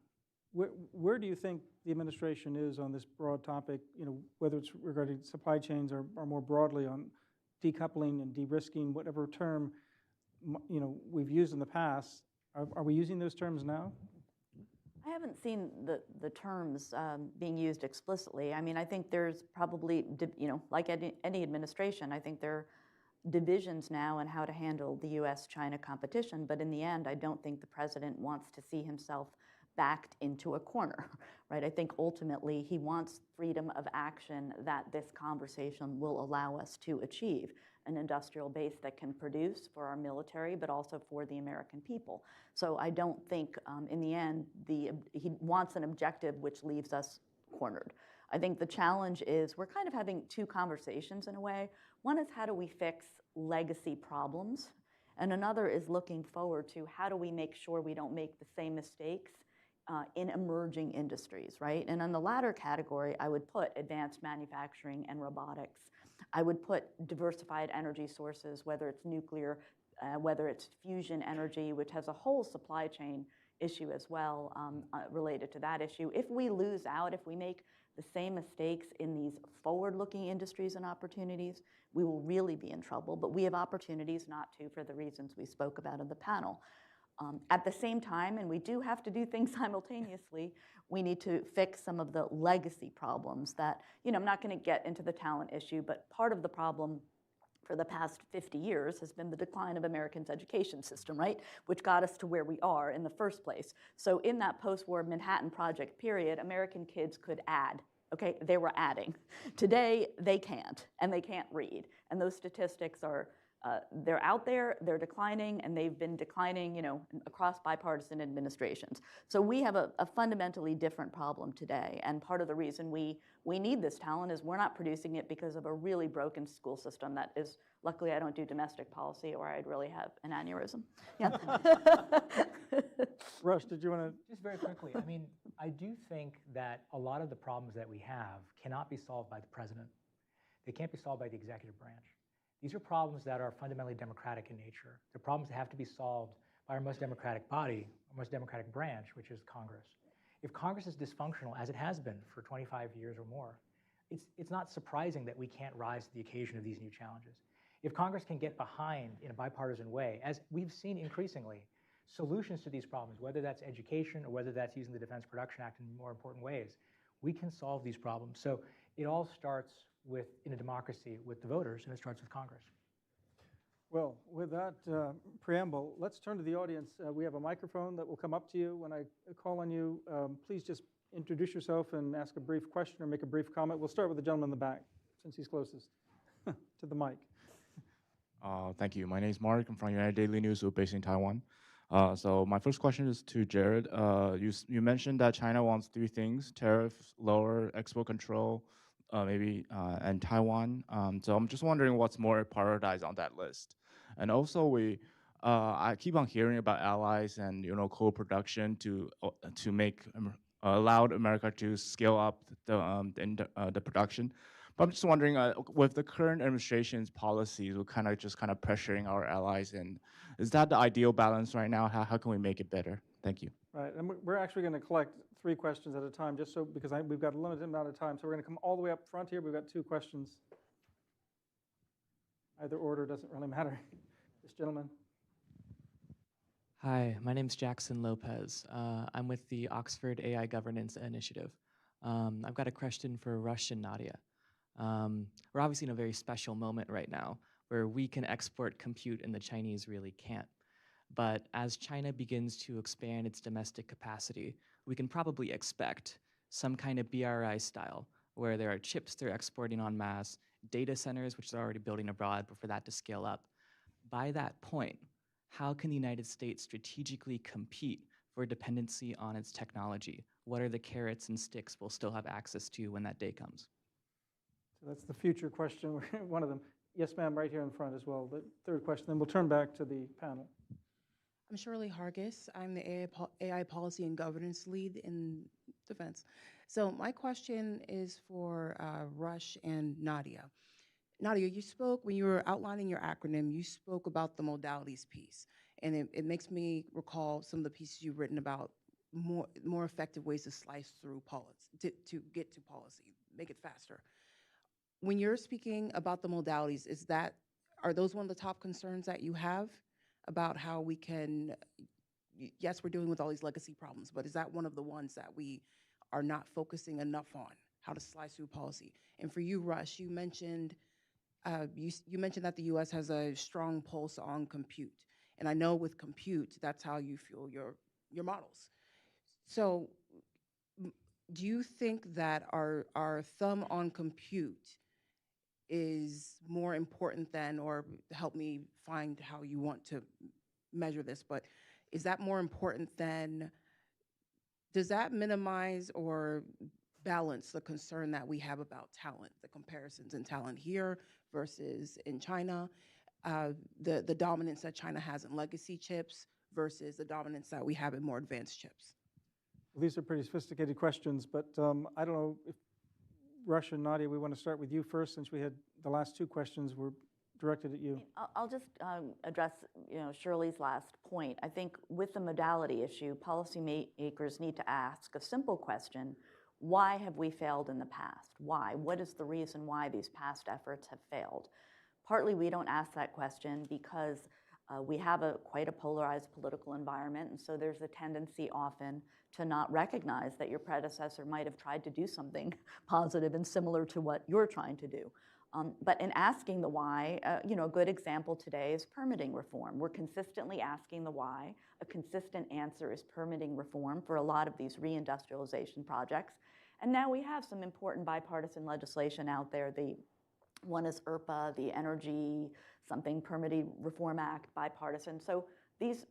A: Where do you think the administration is on this broad topic, whether it's regarding supply chains or more broadly on decoupling and de-risking, whatever term, we've used in the past? Are we using those terms now?
E: I haven't seen the terms being used explicitly. I mean, I think there's probably, like any administration, I think there are divisions now on how to handle the US-China competition, but in the end, I don't think the president wants to see himself backed into a corner, right? I think ultimately he wants freedom of action that this conversation will allow us to achieve, an industrial base that can produce for our military, but also for the American people. So I don't think in the end, he wants an objective which leaves us cornered. I think the challenge is we're kind of having two conversations in a way. One is how do we fix legacy problems? And another is looking forward to how do we make sure we don't make the same mistakes in emerging industries, right? And on the latter category, I would put advanced manufacturing and robotics. I would put diversified energy sources, whether it's nuclear, whether it's fusion energy, which has a whole supply chain issue as well related to that issue. If we lose out, if we make the same mistakes in these forward-looking industries and opportunities, we will really be in trouble. But we have opportunities not to for the reasons we spoke about in the panel. At the same time, and we do have to do things simultaneously, we need to fix some of the legacy problems that, I'm not going to get into the talent issue, but part of the problem for the past 50 years has been the decline of Americans' education system, right? Which got us to where we are in the first place. So in that post-war Manhattan Project period, American kids could add, okay? They were adding. Today, they can't, and they can't read. And those statistics are, they're out there, they're declining, and they've been declining, across bipartisan administrations. So we have a fundamentally different problem today, and part of the reason we need this talent is we're not producing it because of a really broken school system that is, luckily I don't do domestic policy or I'd really have an aneurysm. Yeah.
A: Rush, did you want to?
D: Just very quickly, I mean, I do think that a lot of the problems that we have cannot be solved by the president. They can't be solved by the executive branch. These are problems that are fundamentally democratic in nature. They're problems that have to be solved by our most democratic body, our most democratic branch, which is Congress. If Congress is dysfunctional, as it has been for 25 years or more, it's not surprising that we can't rise to the occasion of these new challenges. If Congress can get behind in a bipartisan way, as we've seen increasingly, solutions to these problems, whether that's education or whether that's using the Defense Production Act in more important ways, we can solve these problems. So it all starts with, in a democracy, with the voters, and it starts with Congress.
A: Well, with that preamble, let's turn to the audience. We have a microphone that will come up to you. When I call on you, please just introduce yourself and ask a brief question or make a brief comment. We'll start with the gentleman in the back, since he's closest to the mic.
F: Thank you. My name is Mark. I'm from United Daily News. We're based in Taiwan. So my first question is to Jared. You mentioned that China wants three things: tariffs, lower export control, and Taiwan. So I'm just wondering what's more prioritized on that list. And also I keep on hearing about allies and co-production to make allowed America to scale up the production. But I'm just wondering, with the current administration's policies, we're kind of pressuring our allies, and is that the ideal balance right now? How can we make it better? Thank you.
A: Right, and we're actually going to collect 3 questions at a time, just so because we've got a limited amount of time. So we're going to come all the way up front here. We've got 2 questions. Either order doesn't really matter. This gentleman.
G: Hi, my name's Jackson Lopez. I'm with the Oxford AI Governance Initiative. I've got a question for Rush and Nadia. We're obviously in a very special moment right now where we can export compute and the Chinese really can't. But as China begins to expand its domestic capacity, we can probably expect some kind of BRI style where there are chips they're exporting en masse, data centers which they're already building abroad, but for that to scale up. By that point, how can the United States strategically compete for dependency on its technology? What are the carrots and sticks we'll still have access to when that day comes?
A: So that's the future question, one of them. Yes, ma'am, right here in front as well. The 3rd question, then we'll turn back to the panel.
H: I'm Shirley Hargis. I'm the AI Policy and Governance Lead in Defense. So my question is for Rush and Nadia. Nadia, you spoke, when you were outlining your acronym, you spoke about the modalities piece. And it makes me recall some of the pieces you've written about more effective ways to slice through policy, to get to policy, make it faster. When you're speaking about the modalities, are those one of the top concerns that you have about how we can, yes, we're dealing with all these legacy problems, but is that one of the ones that we are not focusing enough on, how to slice through policy? And for you, Rush, you mentioned you mentioned that the U.S. has a strong pulse on compute. And I know with compute, that's how you fuel your models. So do you think that our thumb on compute is more important than, or help me find how you want to measure this, but is that more important than, does that minimize or balance the concern that we have about talent, the comparisons in talent here versus in China, the dominance that China has in legacy chips versus the dominance that we have in more advanced chips?
A: Well, these are pretty sophisticated questions, but I don't know if Rush and Nadia, we want to start with you first, since we had the last two questions were directed at you.
E: I'll just address Shirley's last point. I think with the modality issue, policymakers need to ask a simple question: why have we failed in the past? Why? What is the reason why these past efforts have failed? Partly we don't ask that question because we have quite a polarized political environment, and so there's a tendency often to not recognize that your predecessor might have tried to do something positive and similar to what you're trying to do. But in asking the why, a good example today is permitting reform. We're consistently asking the why. A consistent answer is permitting reform for a lot of these reindustrialization projects. And now we have some important bipartisan legislation out there. One is ERPA, the Energy Something Permitting Reform Act, bipartisan. So these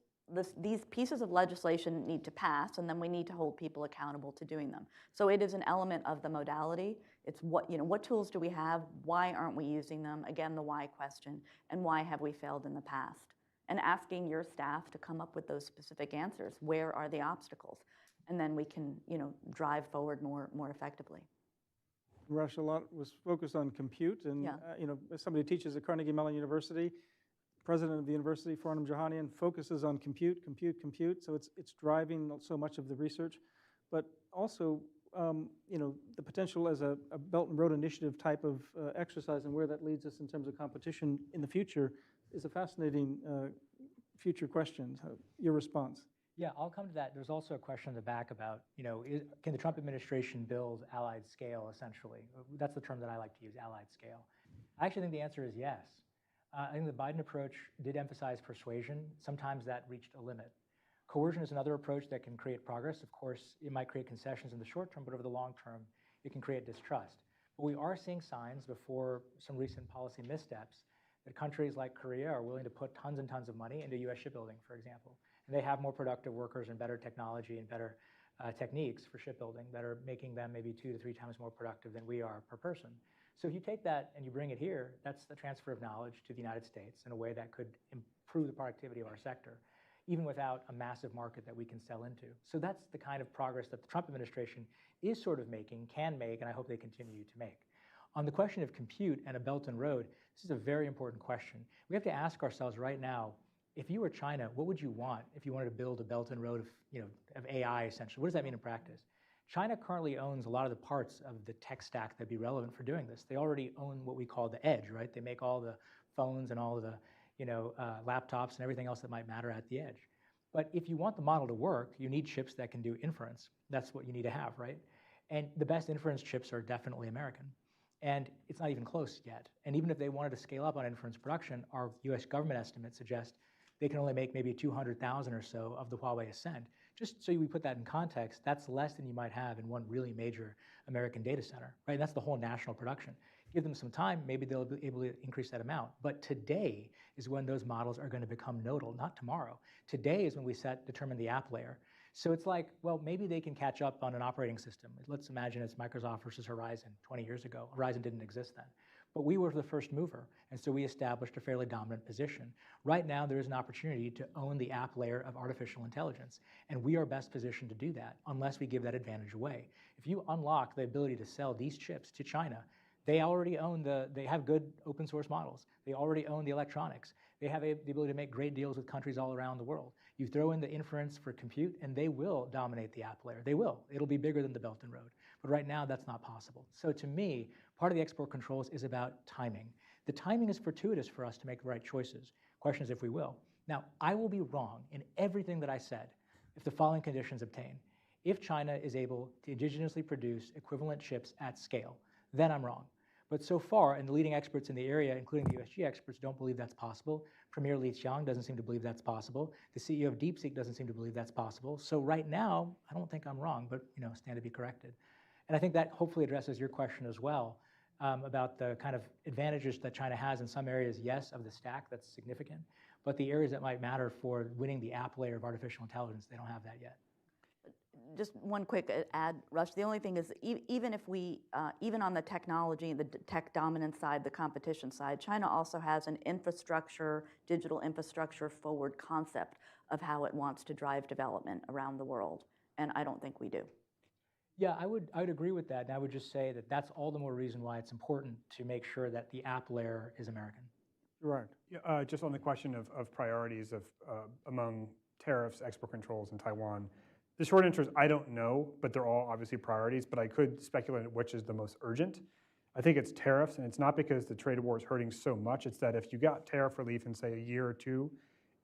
E: pieces of legislation need to pass, and then we need to hold people accountable to doing them. So it is an element of the modality. It's what tools do we have? Why aren't we using them? Again, the why question, and why have we failed in the past? And asking your staff to come up with those specific answers. Where are the obstacles? And then we can, drive forward more effectively.
A: Rush, a lot was focused on compute, and as somebody who teaches at Carnegie Mellon University, president of the university, Farnham Jahanian, focuses on compute. So it's driving so much of the research, but also the potential as a Belt and Road Initiative type of exercise, and where that leads us in terms of competition in the future is a fascinating future question. Your response?
D: Yeah, I'll come to that. There's also a question in the back about, can the Trump administration build allied scale, essentially? That's the term that I like to use, allied scale. I actually think the answer is yes. I think the Biden approach did emphasize persuasion. Sometimes that reached a limit. Coercion is another approach that can create progress. Of course, it might create concessions in the short term, but over the long term, it can create distrust. But we are seeing signs before some recent policy missteps that countries like Korea are willing to put tons and tons of money into US shipbuilding, for example. And they have more productive workers and better technology and better techniques for shipbuilding that are making them maybe 2 to 3 times more productive than we are per person. So if you take that and you bring it here, that's the transfer of knowledge to the United States in a way that could improve the productivity of our sector, even without a massive market that we can sell into. So that's the kind of progress that the Trump administration is sort of making, can make, and I hope they continue to make. On the question of compute and a Belt and Road, this is a very important question. We have to ask ourselves right now, if you were China, what would you want if you wanted to build a Belt and Road of AI, essentially? What does that mean in practice? China currently owns a lot of the parts of the tech stack that'd be relevant for doing this. They already own what we call the edge, right? They make all the phones and all of the laptops and everything else that might matter at the edge. But if you want the model to work, you need chips that can do inference. That's what you need to have, right? And the best inference chips are definitely American. And it's not even close yet. And even if they wanted to scale up on inference production, our US government estimates suggest they can only make maybe 200,000 or so of the Huawei Ascend. Just so we put that in context, that's less than you might have in one really major American data center, right? That's the whole national production. Give them some time, maybe they'll be able to increase that amount. But today is when those models are going to become nodal, not tomorrow. Today is when we determine the app layer. So it's like, well, maybe they can catch up on an operating system. Let's imagine it's Microsoft versus Horizon 20 years ago. Horizon didn't exist then. But we were the first mover, and so we established a fairly dominant position. Right now, there is an opportunity to own the app layer of artificial intelligence, and we are best positioned to do that unless we give that advantage away. If you unlock the ability to sell these chips to China, they already own they have good open source models. They already own the electronics. They have the ability to make great deals with countries all around the world. You throw in the inference for compute, and they will dominate the app layer. They will. It'll be bigger than the Belt and Road. But right now, that's not possible. So to me, part of the export controls is about timing. The timing is fortuitous for us to make the right choices. Question is if we will. Now, I will be wrong in everything that I said if the following conditions obtain. If China is able to indigenously produce equivalent chips at scale, then I'm wrong. But so far, and the leading experts in the area, including the USG experts, don't believe that's possible. Premier Li Qiang doesn't seem to believe that's possible. The CEO of DeepSeek doesn't seem to believe that's possible. So right now, I don't think I'm wrong, but stand to be corrected. And I think that hopefully addresses your question as well about the kind of advantages that China has in some areas, yes, of the stack, that's significant. But the areas that might matter for winning the app layer of artificial intelligence, they don't have that yet.
E: Just one quick add, Rush. The only thing is, even if we, even on the technology, the tech dominance side, the competition side, China also has an infrastructure, digital infrastructure forward concept of how it wants to drive development around the world. And I don't think we do.
D: Yeah, I would agree with that. And I would just say that that's all the more reason why it's important to make sure that the app layer is American.
C: Right. Yeah, just on the question of priorities of among tariffs, export controls in Taiwan, the short answer is I don't know, but they're all obviously priorities, but I could speculate which is the most urgent. I think it's tariffs, and it's not because the trade war is hurting so much. It's that if you got tariff relief in, say, a year or two,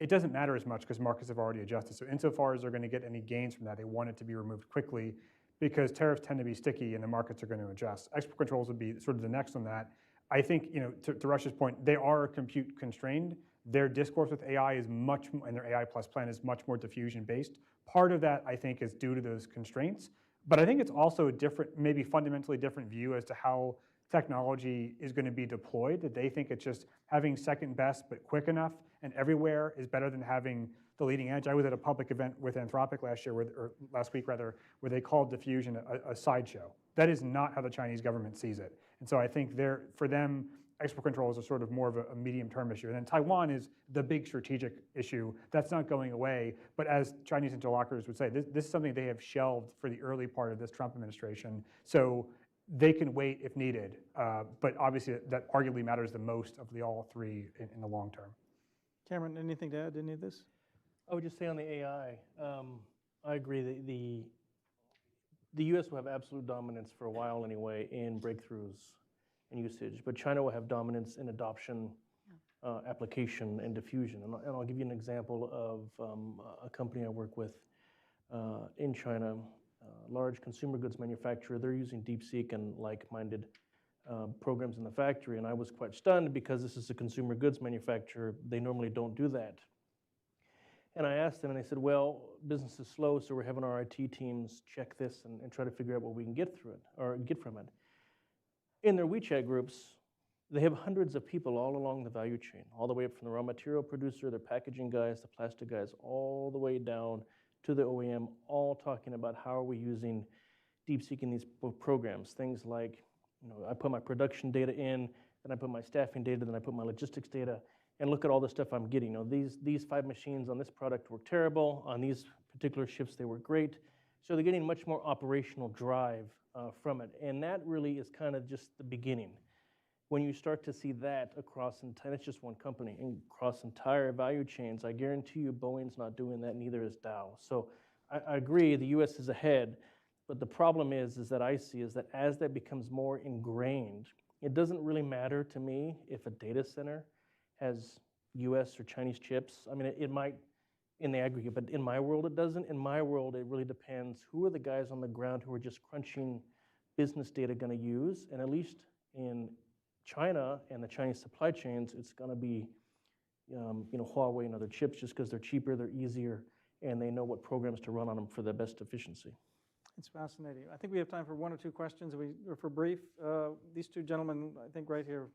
C: it doesn't matter as much because markets have already adjusted. So insofar as they're going to get any gains from that, they want it to be removed quickly because tariffs tend to be sticky and the markets are going to adjust. Export controls would be sort of the next on that. I think, to Rush's point, they are compute constrained. Their discourse with AI is much, and their AI plus plan is much more diffusion based. Part of that, I think, is due to those constraints. But I think it's also a different, maybe fundamentally different view as to how technology is going to be deployed, that they think it's just having second best but quick enough and everywhere is better than having the leading edge. I was at a public event with Anthropic last week, where they called diffusion a sideshow. That is not how the Chinese government sees it. And so I think for them, export controls are sort of more of a medium-term issue. And then Taiwan is the big strategic issue. That's not going away. But as Chinese interlocutors would say, this is something they have shelved for the early part of this Trump administration. So they can wait if needed. But obviously, that arguably matters the most of the all three in the long term.
A: Cameron, anything to add to any of this?
B: I would just say on the AI, I agree that the U.S. will have absolute dominance for a while anyway in breakthroughs and usage, but China will have dominance in adoption, application, and diffusion. And I'll give you an example of a company I work with in China, large consumer goods manufacturer. They're using DeepSeek and like-minded programs in the factory, and I was quite stunned because this is a consumer goods manufacturer. They normally don't do that. And I asked them, and they said, well, business is slow, so we're having our IT teams check this and try to figure out what we can get through it or get from it. In their WeChat groups, they have hundreds of people all along the value chain, all the way up from the raw material producer, their packaging guys, the plastic guys, all the way down to the OEM, all talking about how are we using DeepSeek in these programs. Things like, I put my production data in, then I put my staffing data, then I put my logistics data, and look at all the stuff I'm getting. These 5 machines on this product were terrible. On these particular shifts, they were great. So they're getting much more operational drive from it. And that really is kind of just the beginning. When you start to see that across, and it's just one company, and across entire value chains, I guarantee you Boeing's not doing that, neither is Dow. So I agree, the US is ahead, but the problem is that I see is that as that becomes more ingrained, it doesn't really matter to me if a data center has US or Chinese chips. I mean, it might in the aggregate, but in my world it doesn't. In my world, it really depends who are the guys on the ground who are just crunching business data going to use, and at least in China and the Chinese supply chains, it's going to be Huawei and other chips just because they're cheaper, they're easier, and they know what programs to run on them for the best efficiency.
A: It's fascinating. I think we have time for 1 or 2 questions. For brief, these 2 gentlemen, I think right here.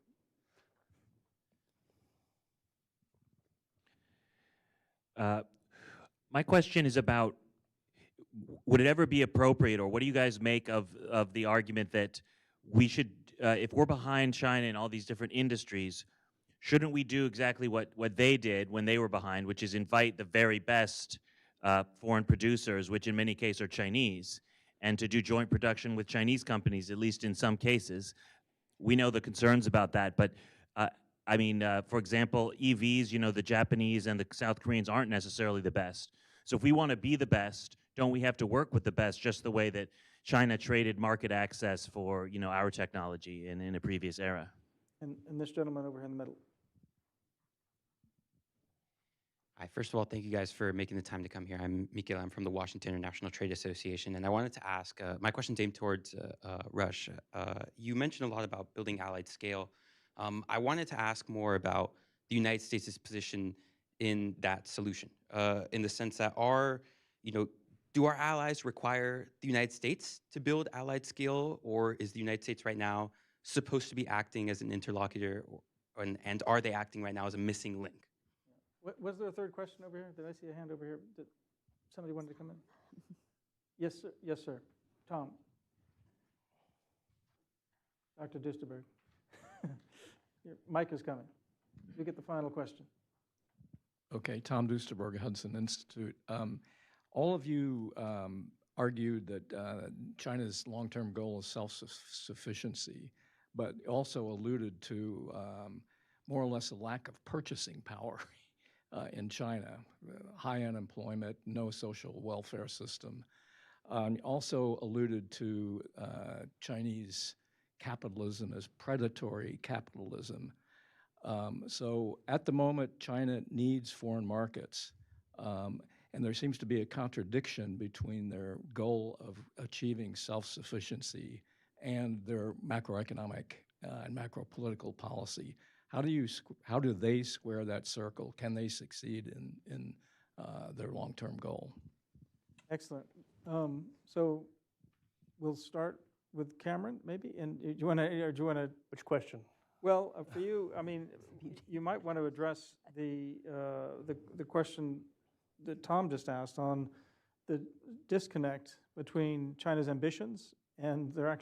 I: My question is about, would it ever be appropriate, or what do you guys make of the argument that we should, if we're behind China in all these different industries, shouldn't we do exactly what they did when they were behind, which is invite the very best foreign producers, which in many cases are Chinese, and to do joint production with Chinese companies, at least in some cases? We know the concerns about that, but I mean, for example, EVs, you know, the Japanese and the South Koreans aren't necessarily the best. So if we want to be the best, don't we have to work with the best just the way that China traded market access for, you know, our technology in a previous era?
A: And this gentleman over here in the middle.
J: Hi, first of all, thank you guys for making the time to come here. I'm Mikhail, I'm from the Washington International Trade Association, and I wanted to ask, my question's aimed towards Rush. You mentioned a lot about building allied scale. I wanted to ask more about the United States' position in that solution, in the sense that do our allies require the United States to build allied scale, or is the United States right now supposed to be acting as an interlocutor, and are they acting right now as a missing link?
A: Was there a third question over here? Did I see a hand over here? Did somebody wanted to come in? Yes, sir. Yes, sir. Tom. Dr. Dusterberg. Your mic is coming. You get the final question.
K: Okay, Tom Dusterberg, Hudson Institute. All of you argued that China's long-term goal is self-sufficiency, but also alluded to more or less a lack of purchasing power in China, high unemployment, no social welfare system. Also alluded to Chinese capitalism as predatory capitalism. So at the moment, China needs foreign markets. And there seems to be a contradiction between their goal of achieving self-sufficiency and their macroeconomic and macro-political policy. How do they square that circle? Can they succeed in their long-term goal?
A: Excellent. So we'll start with Cameron, maybe. And do you want to?
B: Which question?
A: Well, for you, I mean, you might want to address the question that Tom just asked on the disconnect between China's ambitions and their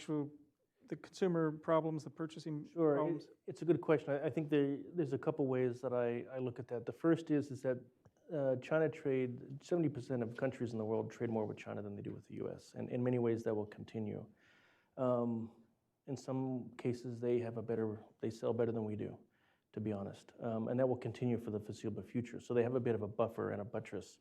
A: the consumer problems, the purchasing problems.
B: It's a good question. I think there's a couple ways that I look at that. The first is that China 70% of countries in the world trade more with China than they do with the US. And in many ways that will continue. In some cases they sell better than we do, to be honest. And that will continue for the foreseeable future. So they have a bit of a buffer and a buttress.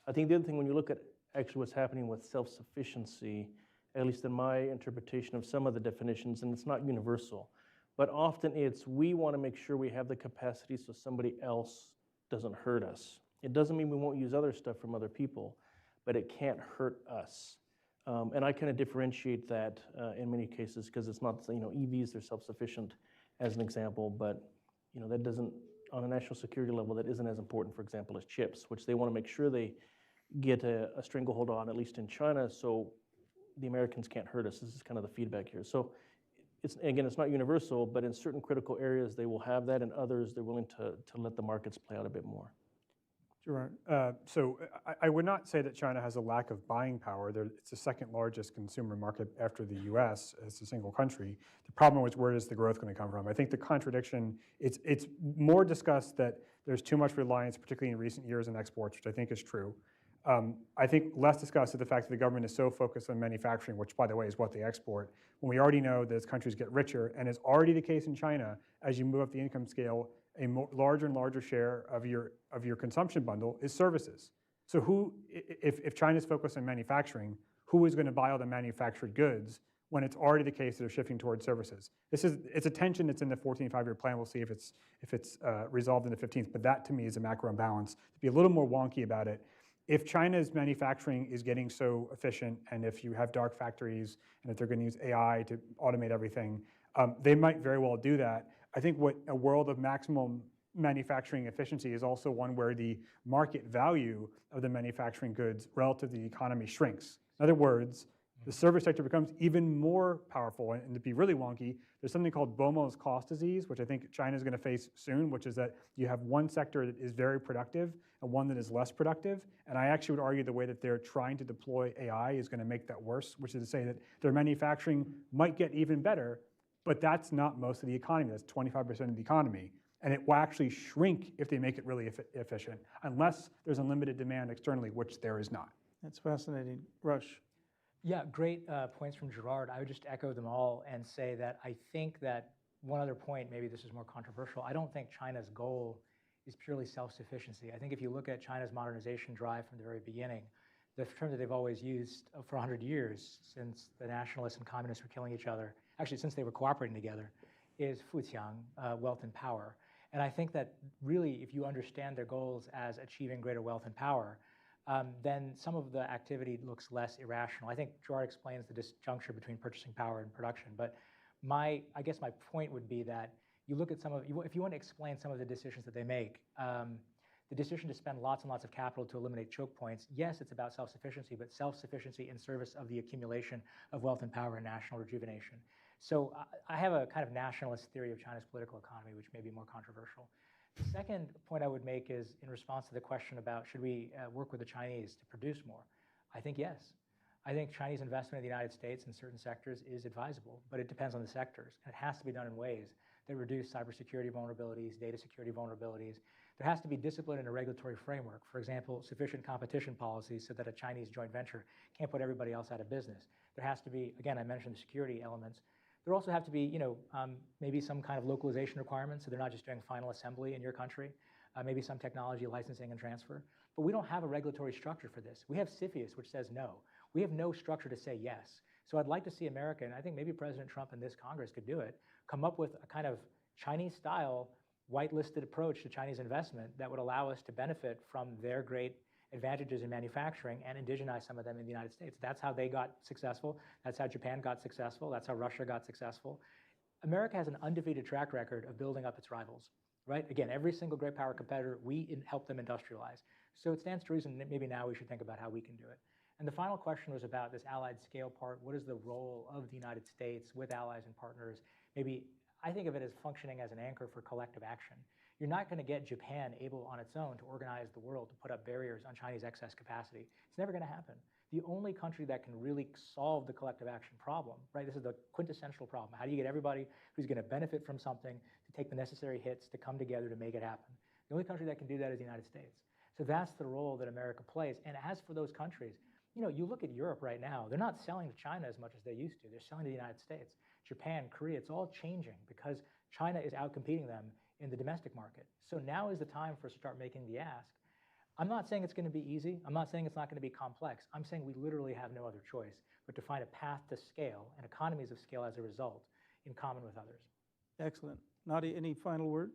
B: I think the other thing, when you look at actually what's happening with self-sufficiency, at least in my interpretation of some of the definitions, and it's not universal, but often we want to make sure we have the capacity so somebody else doesn't hurt us. It doesn't mean we won't use other stuff from other people, but it can't hurt us. And I kind of differentiate that in many cases, because it's not, EVs, they're self-sufficient as an example, but that doesn't, on a national security level, that isn't as important, for example, as chips, which they want to make sure they get a stranglehold on, at least in China, so the Americans can't hurt us. This is kind of the feedback here. So it's not universal, but in certain critical areas they will have that, and others they're willing to let the markets play out a bit more.
C: Gerard, so I would not say that China has a lack of buying power. It's the second largest consumer market after the US as a single country. The problem is, where is the growth going to come from? I think the contradiction, it's more discussed that there's too much reliance, particularly in recent years, on exports, which I think is true. I think less discussed is the fact that the government is so focused on manufacturing, which, by the way, is what they export, when we already know that as countries get richer, and is already the case in China, as you move up the income scale, a larger and larger share of your consumption bundle is services. So if China's focused on manufacturing, who is going to buy all the manufactured goods when it's already the case that they're shifting towards services? It's a tension that's in the 14th five-year plan. We'll see if it's resolved in the 15th, but that to me is a macro imbalance. To be a little more wonky about it, if China's manufacturing is getting so efficient, and if you have dark factories, and if they're going to use AI to automate everything, they might very well do that. I think what a world of maximum manufacturing efficiency is also one where the market value of the manufacturing goods relative to the economy shrinks. In other words, the service sector becomes even more powerful. And to be really wonky, there's something called Bomo's cost disease, which I think China is going to face soon, which is that you have one sector that is very productive and one that is less productive. And I actually would argue the way that they're trying to deploy AI is going to make that worse, which is to say that their manufacturing might get even better, but that's not most of the economy. That's 25% of the economy. And it will actually shrink if they make it really efficient, unless there's unlimited demand externally, which there is not.
A: That's fascinating. Rush.
D: Yeah, great points from Gerard. I would just echo them all and say that I think that one other point, maybe this is more controversial. I don't think China's goal is purely self-sufficiency. I think if you look at China's modernization drive from the very beginning, the term that they've always used for 100 years, since the nationalists and communists were killing each other, actually since they were cooperating together, is fuqiang, wealth and power. And I think that really, if you understand their goals as achieving greater wealth and power, then some of the activity looks less irrational. I think Gerard explains the disjuncture between purchasing power and production, but I guess my point would be that you look at if you want to explain some of the decisions that they make, the decision to spend lots and lots of capital to eliminate choke points, yes, it's about self-sufficiency, but self-sufficiency in service of the accumulation of wealth and power and national rejuvenation. So I have a kind of nationalist theory of China's political economy, which may be more controversial. The second point I would make is in response to the question about should we work with the Chinese to produce more? I think yes. I think Chinese investment in the United States in certain sectors is advisable, but it depends on the sectors. And it has to be done in ways that reduce cybersecurity vulnerabilities, data security vulnerabilities. There has to be discipline in a regulatory framework. For example, sufficient competition policies so that a Chinese joint venture can't put everybody else out of business. There has to be, again, I mentioned the security elements. There also have to be, maybe some kind of localization requirements, so they're not just doing final assembly in your country, maybe some technology licensing and transfer. But we don't have a regulatory structure for this. We have CFIUS, which says no. We have no structure to say yes. So I'd like to see America, and I think maybe President Trump and this Congress could do it, come up with a kind of Chinese-style whitelisted approach to Chinese investment that would allow us to benefit from their great advantages in manufacturing and indigenize some of them in the United States. That's how they got successful. That's how Japan got successful. That's how Russia got successful. America has an undefeated track record of building up its rivals, right? Again, every single great power competitor, we help them industrialize. So it stands to reason that maybe now we should think about how we can do it. And the final question was about this allied scale part. What is the role of the United States with allies and partners? Maybe I think of it as functioning as an anchor for collective action. You're not going to get Japan able on its own to organize the world to put up barriers on Chinese excess capacity. It's never going to happen. The only country that can really solve the collective action problem, right? This is the quintessential problem. How do you get everybody who's going to benefit from something to take the necessary hits to come together to make it happen? The only country that can do that is the United States. So that's the role that America plays. And as for those countries, you look at Europe right now, they're not selling to China as much as they used to. They're selling to the United States, Japan, Korea. It's all changing because China is outcompeting them in the domestic market. So now is the time for us to start making the ask. I'm not saying it's going to be easy. I'm not saying it's not going to be complex. I'm saying we literally have no other choice but to find a path to scale and economies of scale as a result in common with others.
A: Excellent. Nadia, any final word?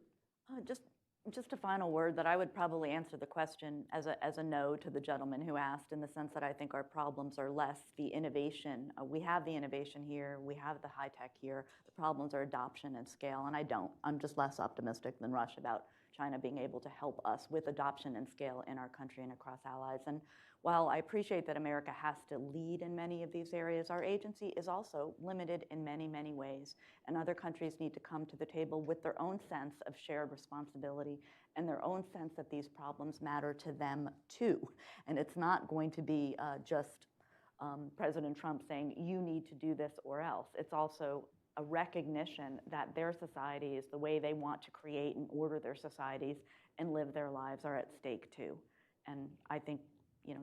E: Just a final word that I would probably answer the question as a no to the gentleman who asked, in the sense that I think our problems are less the innovation. We have the innovation here. We have the high tech here. The problems are adoption and scale, and I'm just less optimistic than Rush about China being able to help us with adoption and scale in our country and across allies. And while I appreciate that America has to lead in many of these areas, our agency is also limited in many, many ways. And other countries need to come to the table with their own sense of shared responsibility and their own sense that these problems matter to them too. And it's not going to be just President Trump saying, you need to do this or else. It's also a recognition that their societies, the way they want to create and order their societies and live their lives, are at stake too. And I think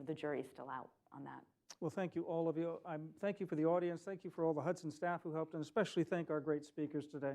E: the jury's still out on that.
A: Well, thank you, all of you. Thank you for the audience. Thank you for all the Hudson staff who helped, and especially thank our great speakers today.